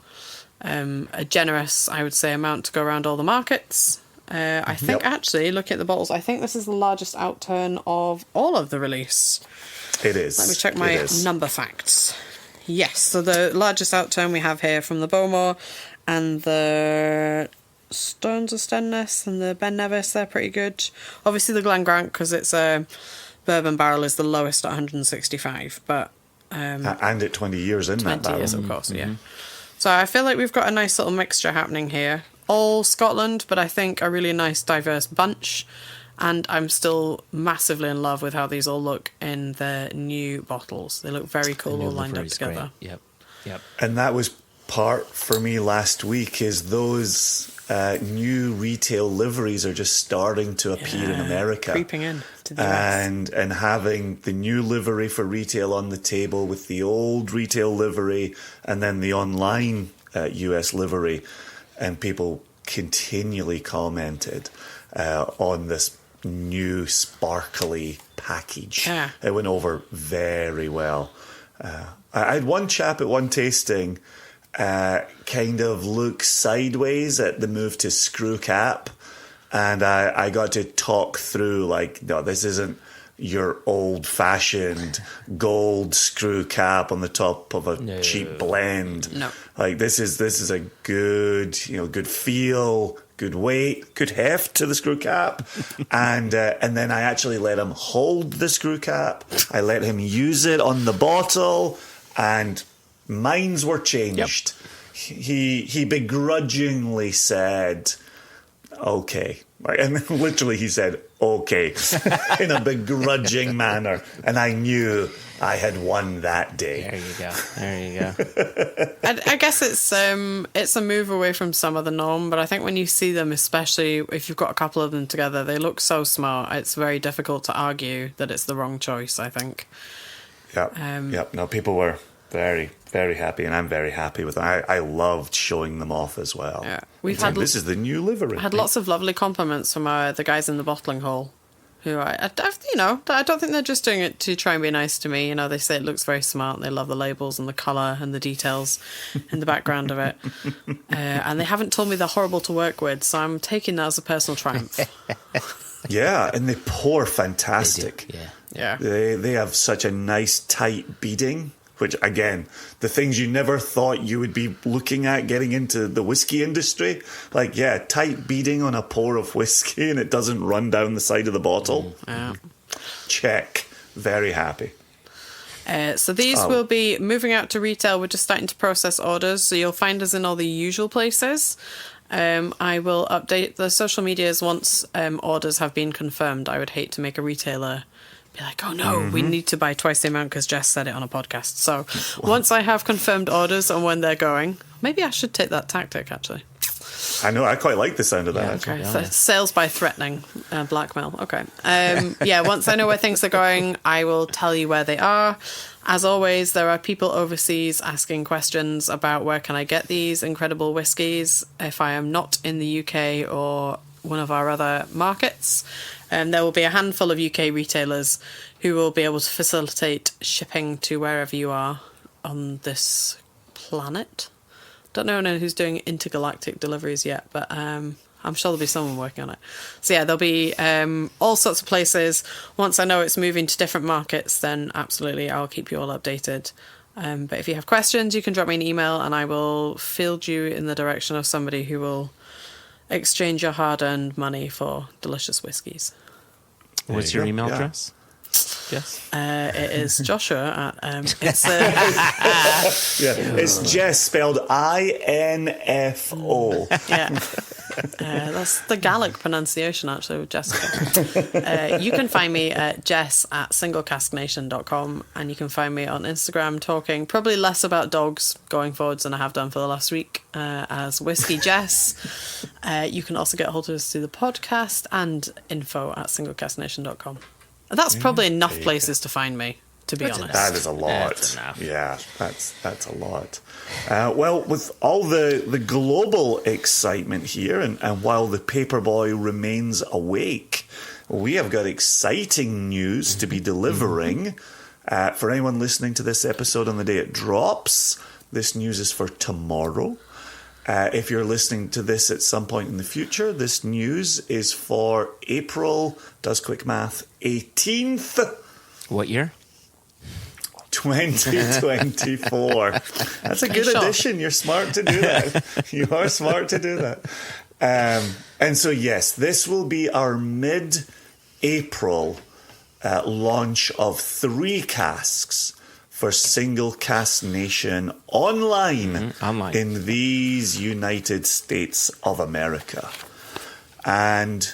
a generous, I would say, amount to go around all the markets. I think actually, looking at the bottles, I think this is the largest outturn of all of the release. It is. Let me check my number facts. Yes, so the largest outturn we have here from the Bowmore and the Stones of Stenness and the Ben Nevis, they're pretty good. Obviously the Glen Grant, because it's a bourbon barrel, is the lowest at 165, but... and at 20 years in that barrel. 20 years, of course, yeah. So I feel like we've got a nice little mixture happening here. All Scotland, but I think a really nice diverse bunch. And I'm still massively in love with how these all look in the new bottles. They look very cool, all lined up together. Great. Yep. And that was part for me last week, is those new retail liveries are just starting to appear in America. Creeping in to the US. And having the new livery for retail on the table with the old retail livery and then the online US livery. And people continually commented on this new sparkly package. It went over very well. I had one chap at one tasting kind of look sideways at the move to screw cap, and I got to talk through like, no, this isn't your old-fashioned gold screw cap on the top of a cheap blend. No. Like this is a good, good feel, good weight, good heft to the screw cap. And then I actually let him hold the screw cap. I let him use it on the bottle, and minds were changed. He begrudgingly said, okay. And literally he said, okay, in a begrudging manner. And I knew I had won that day. There you go. I guess it's a move away from some of the norm, but I think when you see them, especially if you've got a couple of them together, they look so smart. It's very difficult to argue that it's the wrong choice, I think. Yep. No, people were very, very happy, and I'm very happy with them. I loved showing them off as well. Yeah, this is the new livery. I had lots of lovely compliments from the guys in the bottling hall, who I don't think they're just doing it to try and be nice to me. You know, they say it looks very smart, and they love the labels and the colour and the details in the background of it. And they haven't told me they're horrible to work with, so I'm taking that as a personal triumph. Yeah, and they pour fantastic. Yeah. They have such a nice tight beading, which, again, the things you never thought you would be looking at getting into the whiskey industry. Like, tight beading on a pour of whiskey and it doesn't run down the side of the bottle. Yeah. Check. Very happy. So these will be moving out to retail. We're just starting to process orders, so you'll find us in all the usual places. I will update the social medias once orders have been confirmed. I would hate to make a retailer be like, oh no, we need to buy twice the amount because Jess said it on a podcast. So once I have confirmed orders and when they're going, maybe I should take that tactic, actually. I know, I quite like the sound of that. Okay, so sales by threatening, blackmail. Okay. Once I know where things are going, I will tell you where they are. As always, there are people overseas asking questions about where can I get these incredible whiskies if I am not in the UK or one of our other markets. There will be a handful of UK retailers who will be able to facilitate shipping to wherever you are on this planet. Don't know anyone who's doing intergalactic deliveries yet, but I'm sure there'll be someone working on it. So yeah, there'll be all sorts of places. Once I know it's moving to different markets, then absolutely I'll keep you all updated. But if you have questions, you can drop me an email and I will field you in the direction of somebody who will exchange your hard-earned money for delicious whiskies. What's your email address? Yes. It is Joshua at it's Jess spelled INFO. Yeah. That's the Gaelic pronunciation, actually, with Jessica. You can find me at Jess at singlecasknation.com, and you can find me on Instagram talking probably less about dogs going forwards than I have done for the last week as Whisky Jess. You can also get hold of us through the podcast and info at singlecasknation.com. And that's probably enough places to find me, to be honest. That is a lot. That's enough. Yeah, that's a lot. Well, with all the global excitement here, and while the paperboy remains awake, we have got exciting news to be delivering. For anyone listening to this episode on the day it drops, this news is for tomorrow. If you're listening to this at some point in the future, this news is for April, does quick math, 18th. What year? 2024. That's a good addition. You're smart to do that. You are smart to do that. And so, yes, this will be our mid-April launch of 3 casks for Single Cask Nation online in these United States of America. And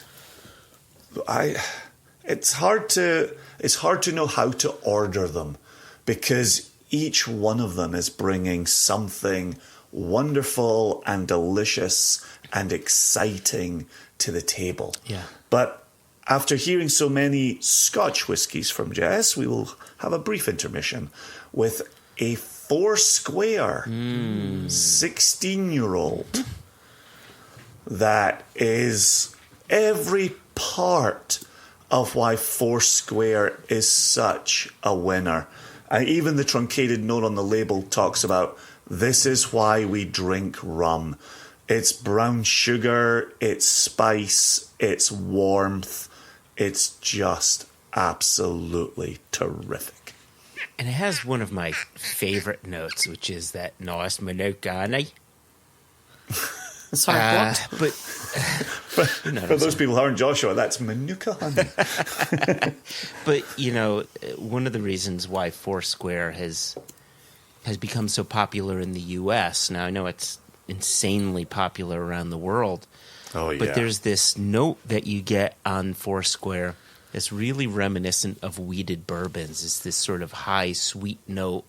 it's hard to know how to order them, because each one of them is bringing something wonderful and delicious and exciting to the table. Yeah. But after hearing so many Scotch whiskies from Jess, we will have a brief intermission with a 4-square 16-year-old that is every part of why 4-square is such a winner. And even the truncated note on the label talks about, this is why we drink rum. It's brown sugar, it's spice, it's warmth. It's just absolutely terrific. And it has one of my favorite notes, which is that nice Minocani. Sorry, what? But For those people who aren't Joshua, that's Manuka honey. But, one of the reasons why Foursquare has become so popular in the U.S., now I know it's insanely popular around the world, but there's this note that you get on Foursquare that's really reminiscent of weeded bourbons. It's this sort of high, sweet note.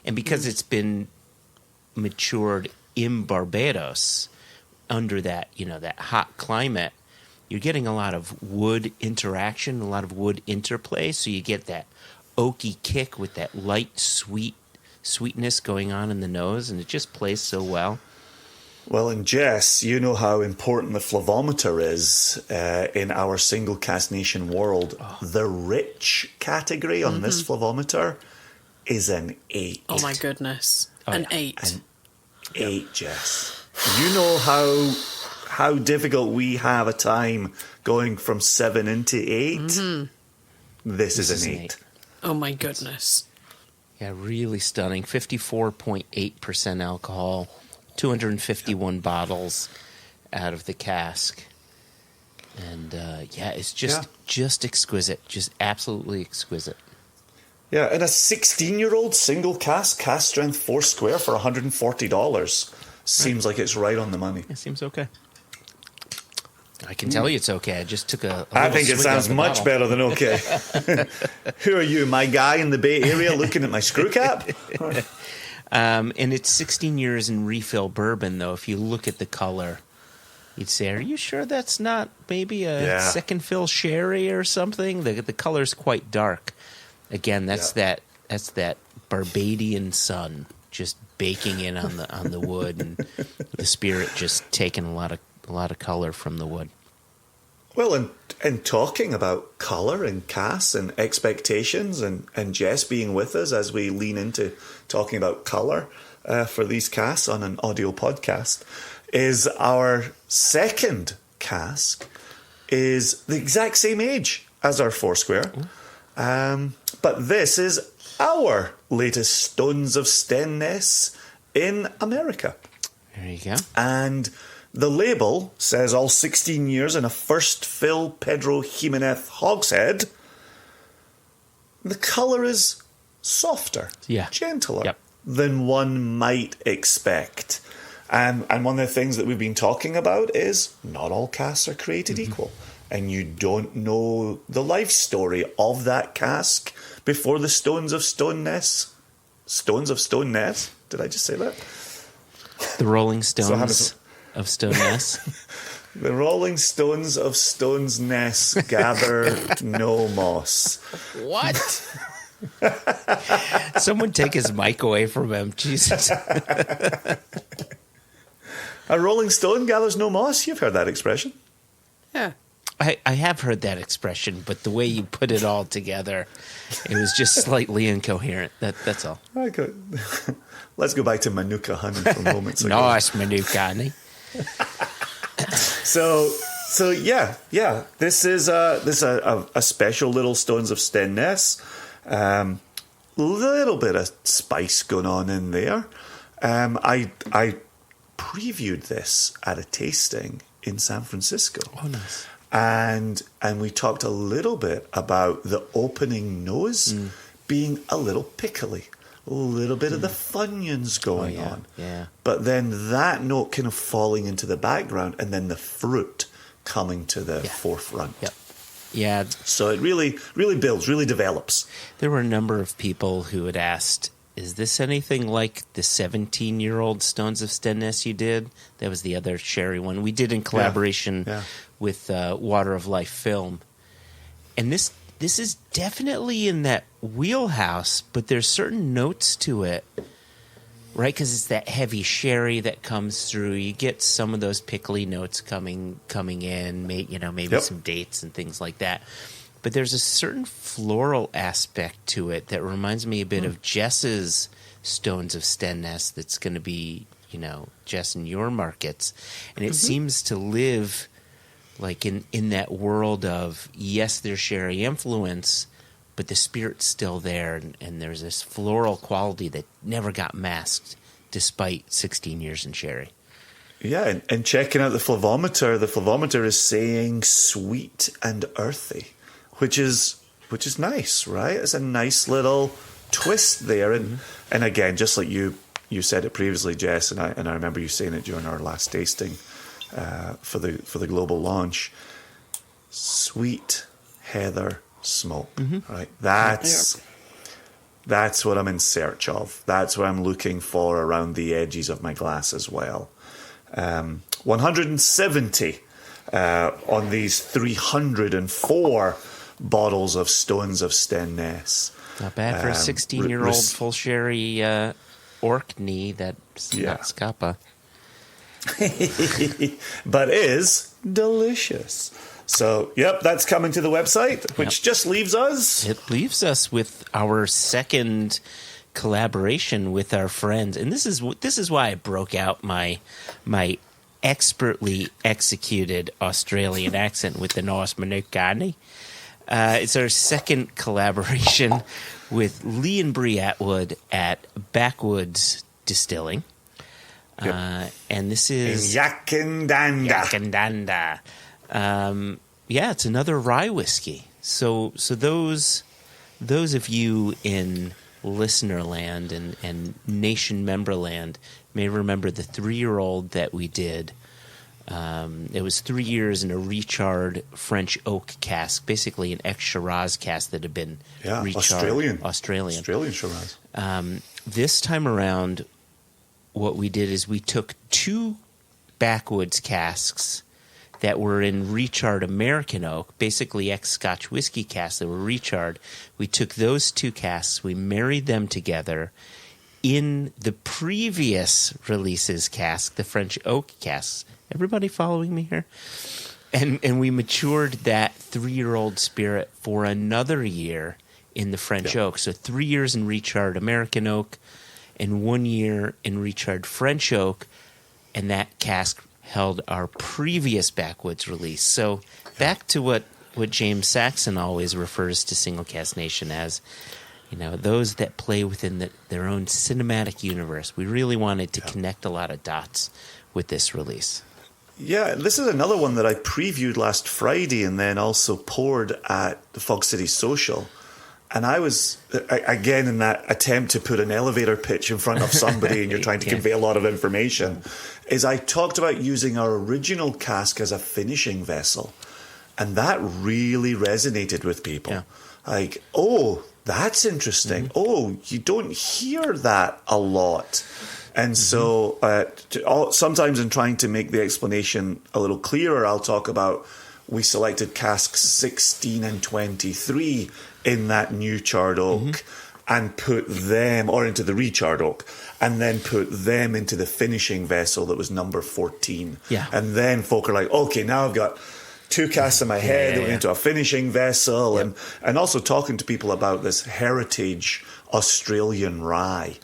And because it's been matured in Barbados under that, that hot climate, you're getting a lot of wood interaction, a lot of wood interplay. So you get that oaky kick with that light, sweetness going on in the nose, and it just plays so well. Well, and Jess, you know how important the flavometer is in our Single Cask Nation world. Oh. The rich category on this flavometer is an 8. Oh my goodness. An 8. An 8, Jess. You know how difficult we have a time going from 7 into 8? Mm-hmm. This is an 8. Oh my goodness. Yeah, really stunning. 54.8% alcohol, 251 bottles out of the cask. And it's just exquisite, just absolutely exquisite. Yeah, and a 16-year-old single cask strength Foursquare for $140 seems like it's right on the money. It seems okay. I can tell you it's okay. I just took a I think it sounds much better than okay. Who are you, my guy in the Bay Area looking at my screw cap? And it's 16 years in refill bourbon, though. If you look at the color, you'd say, are you sure that's not maybe a second fill sherry or something? The color's quite dark. Again, that's that Barbadian sun just baking in on the wood, and the spirit just taking a lot of color from the wood. Well, and talking about color and casks and expectations, and Jess being with us as we lean into talking about color for these casks on an audio podcast, is our second cask is the exact same age as our Foursquare. But this is our latest Stones of Stenness in America. There you go. And the label says all 16 years in a first fill Pedro Jimenez hogshead. The colour is softer, gentler than one might expect. And one of the things that we've been talking about is not all casks are created equal. And you don't know the life story of that cask before the Stones of Stoneness. Stones of Stoneness? Did I just say that? The Rolling Stones of Stoneness. The Rolling Stones of Stones Ness gather no moss. What? Someone take his mic away from him. Jesus. A Rolling Stone gathers no moss? You've heard that expression. Yeah. I have heard that expression, but the way you put it all together, it was just slightly incoherent. That's all. Let's go back to Manuka honey for a moment. Nice Manuka honey. So yeah. This is a special little Stones of Stenness. Little bit of spice going on in there. I previewed this at a tasting in San Francisco. Oh, nice. And we talked a little bit about the opening nose being a little pickly, a little bit of the Funyuns going on. Yeah. But then that note kind of falling into the background, and then the fruit coming to the forefront. Yep. Yeah. So it really, really builds, really develops. There were a number of people who had asked, is this anything like the 17-year-old Stones of Stenness you did? That was the other sherry one. We did in collaboration with Water of Life Film. And this is definitely in that wheelhouse, but there's certain notes to it, right? Because it's that heavy sherry that comes through. You get some of those pickly notes coming in, maybe some dates and things like that. But there's a certain floral aspect to it that reminds me a bit of Jess's Stones of Stenness that's going to be, Jess, in your markets. And it seems to live like in that world of, yes, there's sherry influence, but the spirit's still there. And there's this floral quality that never got masked despite 16 years in sherry. Yeah, and checking out the flavometer is saying sweet and earthy, which is nice, right? It's a nice little twist there, and again, just like you said it previously, Jess, and I remember you saying it during our last tasting for the global launch. Sweet heather smoke, right? That's what I'm in search of. That's what I'm looking for around the edges of my glass as well. 170 on these 304 bottles of Stones of Stenness. Not bad for a 16-year-old full sherry Orkney that's not Scapa. But is delicious. So, yep, that's coming to the website, which just leaves us... It leaves us with our second collaboration with our friends. And this is why I broke out my expertly executed Australian accent with the Norse Manukani. It's our second collaboration with Lee and Bree Atwood at Backwoods Distilling. Yep. And this is... Yakandanda. It's another rye whiskey. So those of you in listener land and nation member land may remember the 3-year-old that we did. It was 3 years in a recharred French oak cask, basically an ex-Shiraz cask that had been recharred. Australian Shiraz. This time around, what we did is we took 2 Backwoods casks that were in recharred American oak, basically ex-Scotch whiskey casks that were recharred. We took those 2 casks, we married them together in the previous release's cask, the French oak casks. Everybody following me here? And we matured that 3-year-old spirit for another year in the French oak. So 3 years in recharred American oak and 1 year in recharred French oak, and that cask held our previous Backwoods release. So back to what James Saxon always refers to Single Cask Nation as, those that play within their own cinematic universe. We really wanted to connect a lot of dots with this release. Yeah, this is another one that I previewed last Friday and then also poured at the Fog City Social. And I was, again, in that attempt to put an elevator pitch in front of somebody and you're trying to convey a lot of information, is I talked about using our original cask as a finishing vessel. And that really resonated with people. Yeah. Like, oh, that's interesting. Oh, you don't hear that a lot. And so sometimes in trying to make the explanation a little clearer, I'll talk about we selected casks 16 and 23 in that new charred oak and put them, or into the recharred oak, and then put them into the finishing vessel that was number 14. Yeah. And then folk are like, okay, now I've got 2 casks in my head that went into a finishing vessel. Yep. And also talking to people about this heritage Australian rye.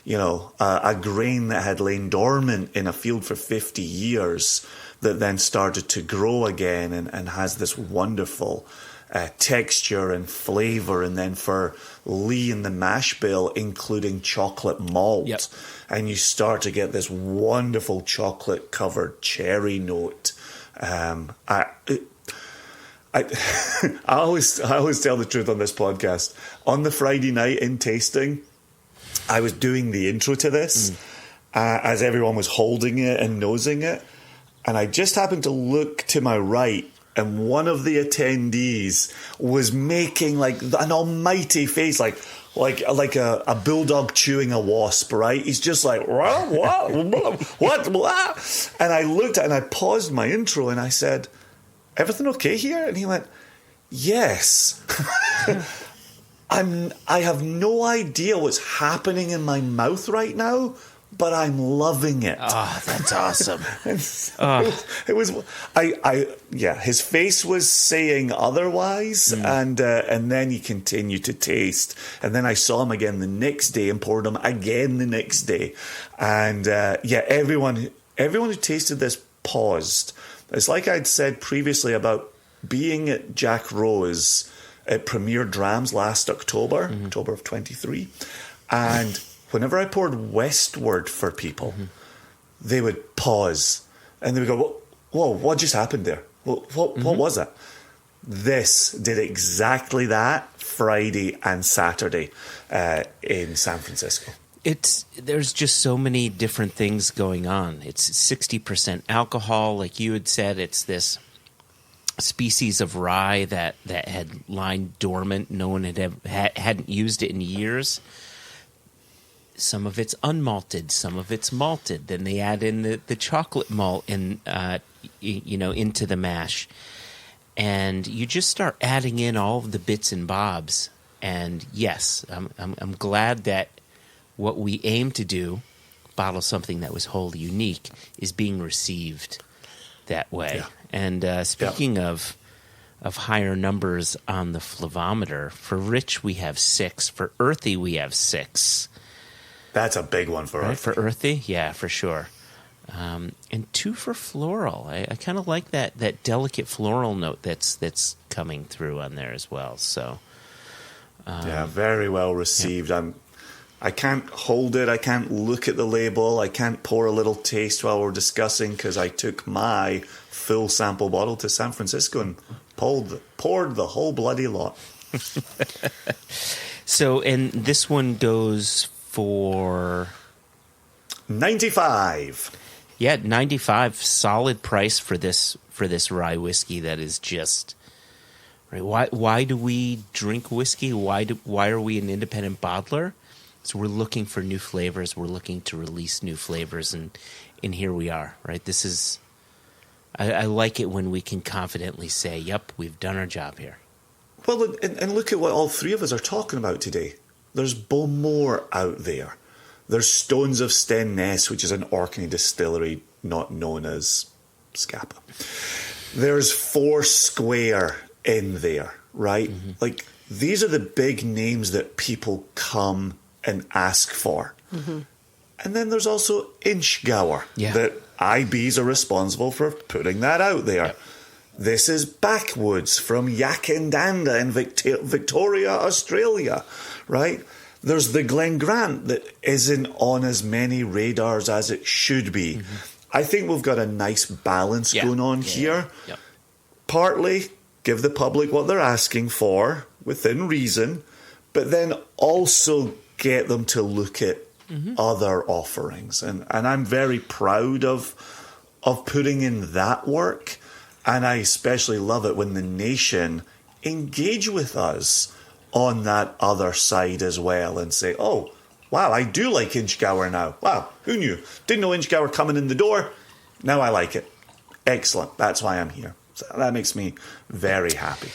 A grain that had lain dormant in a field for 50 years that then started to grow again and has this wonderful texture and flavor. And then for Lee and the mash bill, including chocolate malt. Yep. And you start to get this wonderful chocolate-covered cherry note. I always tell the truth on this podcast. On the Friday night in tasting, I was doing the intro to this as everyone was holding it and nosing it. And I just happened to look to my right, and one of the attendees was making like an almighty face, like a bulldog chewing a wasp, right? He's just like, what? And I looked at it and I paused my intro and I said, everything okay here? And he went, yes. I have no idea what's happening in my mouth right now, but I'm loving it. Oh, that's awesome. It was his face was saying otherwise, and then he continued to taste. And then I saw him again the next day and poured him again the next day. And everyone who tasted this paused. It's like I'd said previously about being at Jack Rose at Premier Drams last October of 23. And whenever I poured Westward for people, they would pause And they would go, whoa, what just happened there? What was that? This did exactly that Friday and Saturday in San Francisco. There's just so many different things going on. It's 60% alcohol, like you had said. It's this species of rye that had lying dormant. No one hadn't used it in years. Some of it's unmalted, some of it's malted. Then they add in the chocolate malt into the mash, and you just start adding in all of the bits and bobs. And yes, I'm glad that what we aim to do, bottle something that was wholly unique, is being received that way. Yeah. And speaking of higher numbers on the flavometer, for rich we have 6, for earthy we have 6. That's a big one for earthy. For earthy, yeah, for sure. And 2 for floral. I kind of like that delicate floral note that's coming through on there as well. So, very well received. Yeah. I can't hold it. I can't look at the label. I can't pour a little taste while we're discussing because I took my full sample bottle to San Francisco and poured the whole bloody lot. So, and this one goes for $95. Yeah, $95. Solid price for this rye whiskey. That is just right. Why do we drink whiskey? Why are we an independent bottler? So we're looking for new flavors. We're looking to release new flavors, and here we are. Right. This is. I like it when we can confidently say, "Yep, we've done our job here." Well, and look at what all 3 of us are talking about today. There's Bowmore out there. There's Stones of Stenness, which is an Orkney distillery not known as Scapa. There's Foursquare in there, right? Mm-hmm. Like, these are the big names that people come and ask for. Mm-hmm. And then there's also Inchgour, that IBs are responsible for putting that out there. Yep. This is Backwoods from Yakindanda in Victoria, Australia, right? There's the Glen Grant that isn't on as many radars as it should be. Mm-hmm. I think we've got a nice balance going on here. Yeah. Yep. Partly give the public what they're asking for within reason, but then also get them to look at other offerings. And I'm very proud of putting in that work. And I especially love it when the nation engage with us on that other side as well and say, oh, wow, I do like Inchgour now. Wow, who knew? Didn't know Inchgour coming in the door. Now I like it. Excellent. That's why I'm here. So that makes me very happy.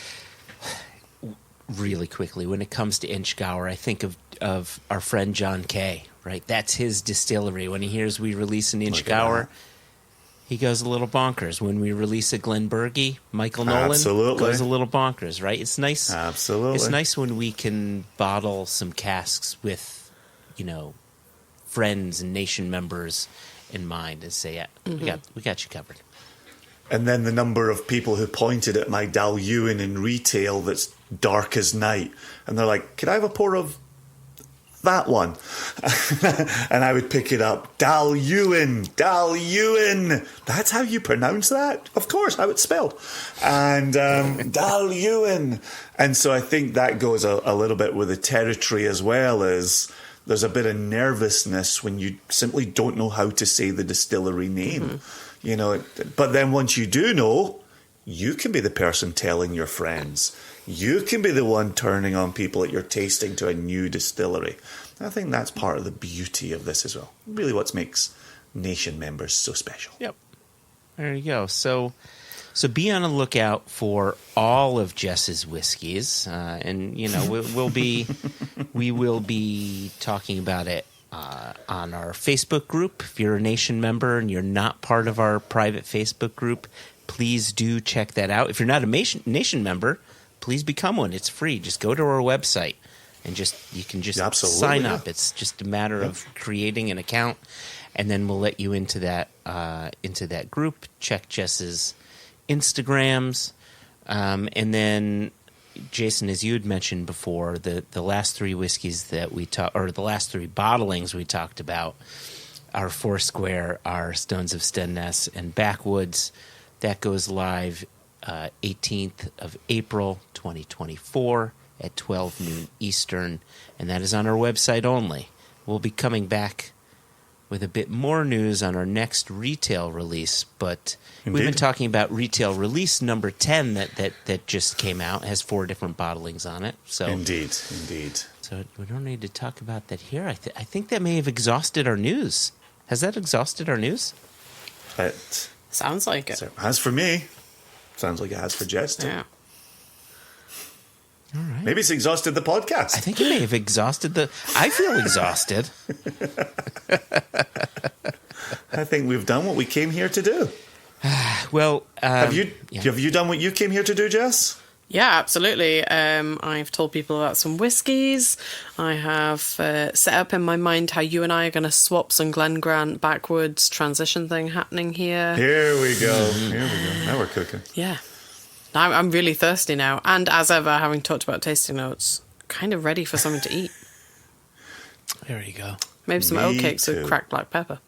Really quickly, when it comes to Inchgour, I think of our friend John Kay, right? That's his distillery. When he hears we release an Inchgour, he goes a little bonkers. When we release a Glenbergie, Michael Nolan goes a little bonkers, right? It's nice. Absolutely. It's nice when we can bottle some casks with, friends and nation members in mind and say, yeah, we got you covered. And then the number of people who pointed at my Dalyuen in retail that's dark as night. And they're like, could I have a pour of that one? And I would pick it up. Dalyuen. That's how you pronounce that? Of course, how it's spelled. And Dalyuen. And so I think that goes a little bit with the territory as well, as there's a bit of nervousness when you simply don't know how to say the distillery name. But then once you do know, you can be the person telling your friends. You can be the one turning on people at your tasting to a new distillery. I think that's part of the beauty of this as well. Really what makes nation members so special. Yep. There you go. So be on the lookout for all of Jess's whiskeys. And, we will be talking about it on our Facebook group. If you're a nation member and you're not part of our private Facebook group, please do check that out. If you're not a nation member, please become one. It's free. Just go to our website and you can sign up. It's just a matter of creating an account, and then we'll let you into that group. Check Jess's Instagrams, and then Jason, as you had mentioned before, the last 3 whiskeys that we the last 3 bottlings we talked about, our Foursquare, our Stones of Stenness and Backwoods. That goes live 18th of April, 2024 at 12 noon Eastern, and that is on our website only. We'll be coming back with a bit more news on our next retail release, but Indeed. we've been talking about retail release number 10 that just came out. It has 4 different bottlings on it. So Indeed. So we don't need to talk about that here. I think that may have exhausted our news. Has that exhausted our news? It Sounds like it. has for me. Sounds like it has for Jess too. Yeah. All right. Maybe it's exhausted the podcast. I think it may have exhausted the... I feel exhausted. I think we've done what we came here to do. Well, Have you done what you came here to do, Jess? Yeah, absolutely. I've told people about some whiskies. I have set up in my mind how you and I are going to swap some Glen Grant backwards transition thing happening here. Here we go. Now we're cooking. Yeah. I'm really thirsty now. And as ever, having talked about tasting notes, kind of ready for something to eat. there you go. Maybe some Me oatcakes too. with cracked black pepper.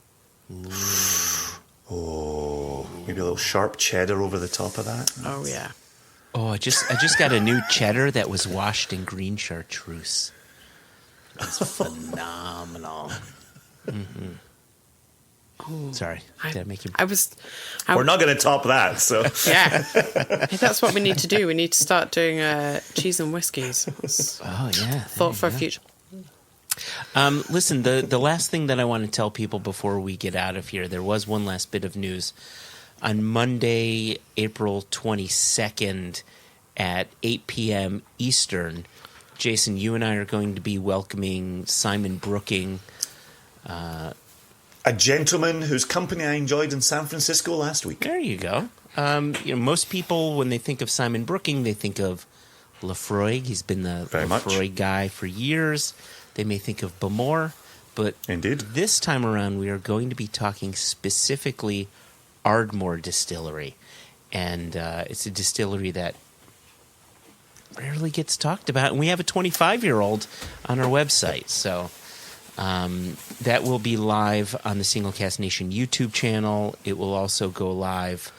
Oh, maybe a little sharp cheddar over the top of that. Oh, yeah. Oh, I just got a new cheddar that was washed in green chartreuse. It's phenomenal. Mm-hmm. Oh, Sorry, did I make you... We're not going to top that, so... Yeah. Hey, that's what we need to do. We need to start doing cheese and whiskies. Oh, yeah. Thought for a future. Listen, the last thing that I want to tell people before we get out of here, there was one last bit of news. On Monday, April 22nd at 8 p.m. Eastern, Jason, you and I are going to be welcoming Simon Brooking. A gentleman whose company I enjoyed in San Francisco last week. There you go. Most people, when they think of Simon Brooking, they think of Lafroig. He's been the Very much. Lafroig guy for years. They may think of Bamor, but Indeed. this time around we are going to be talking specifically Ardmore Distillery. And it's a distillery that rarely gets talked about. And we have a 25-year-old on our website. So that will be live on the Single Cask Nation YouTube channel. It will also go live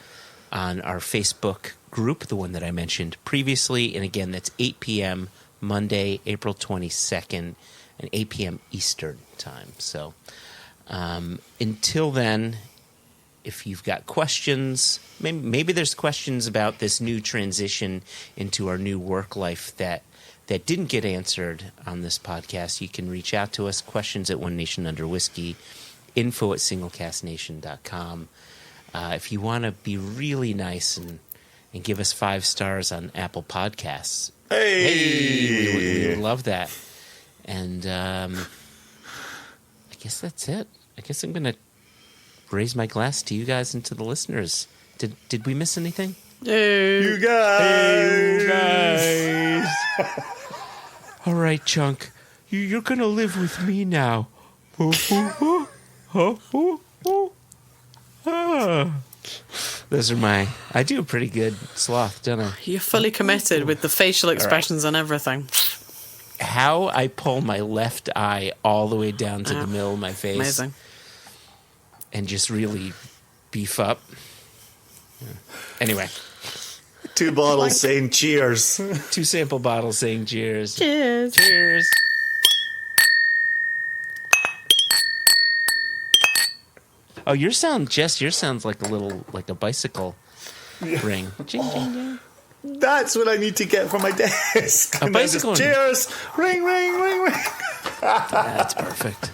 on our Facebook group, the one that I mentioned previously. And again, that's 8 p.m. Monday, April 22nd, and 8 p.m. Eastern time. So until then, if you've got questions, maybe there's questions about this new transition into our new work life that didn't get answered on this podcast, you can reach out to us, questions at One Nation Under Whiskey, info@singlecasknation.com. If you want to be really nice and give us 5 stars on Apple Podcasts, we would love that. And I guess that's it. I guess I'm going to raise my glass to you guys and to the listeners. Did we miss anything? You guys! All right, Chunk. You're going to live with me now. Those are I do a pretty good sloth, don't I? You're fully committed with the facial expressions and everything. How I pull my left eye all the way down to the middle of my face. Amazing. And just really beef up. Anyway. 2 bottles saying cheers. 2 sample bottles saying cheers. Cheers. Cheers. Oh, Jess, your sound's like a bicycle ring. Jing, jing, jing. That's what I need to get from my desk. A bicycle. Cheers. Ring, ring, ring, ring. That's perfect.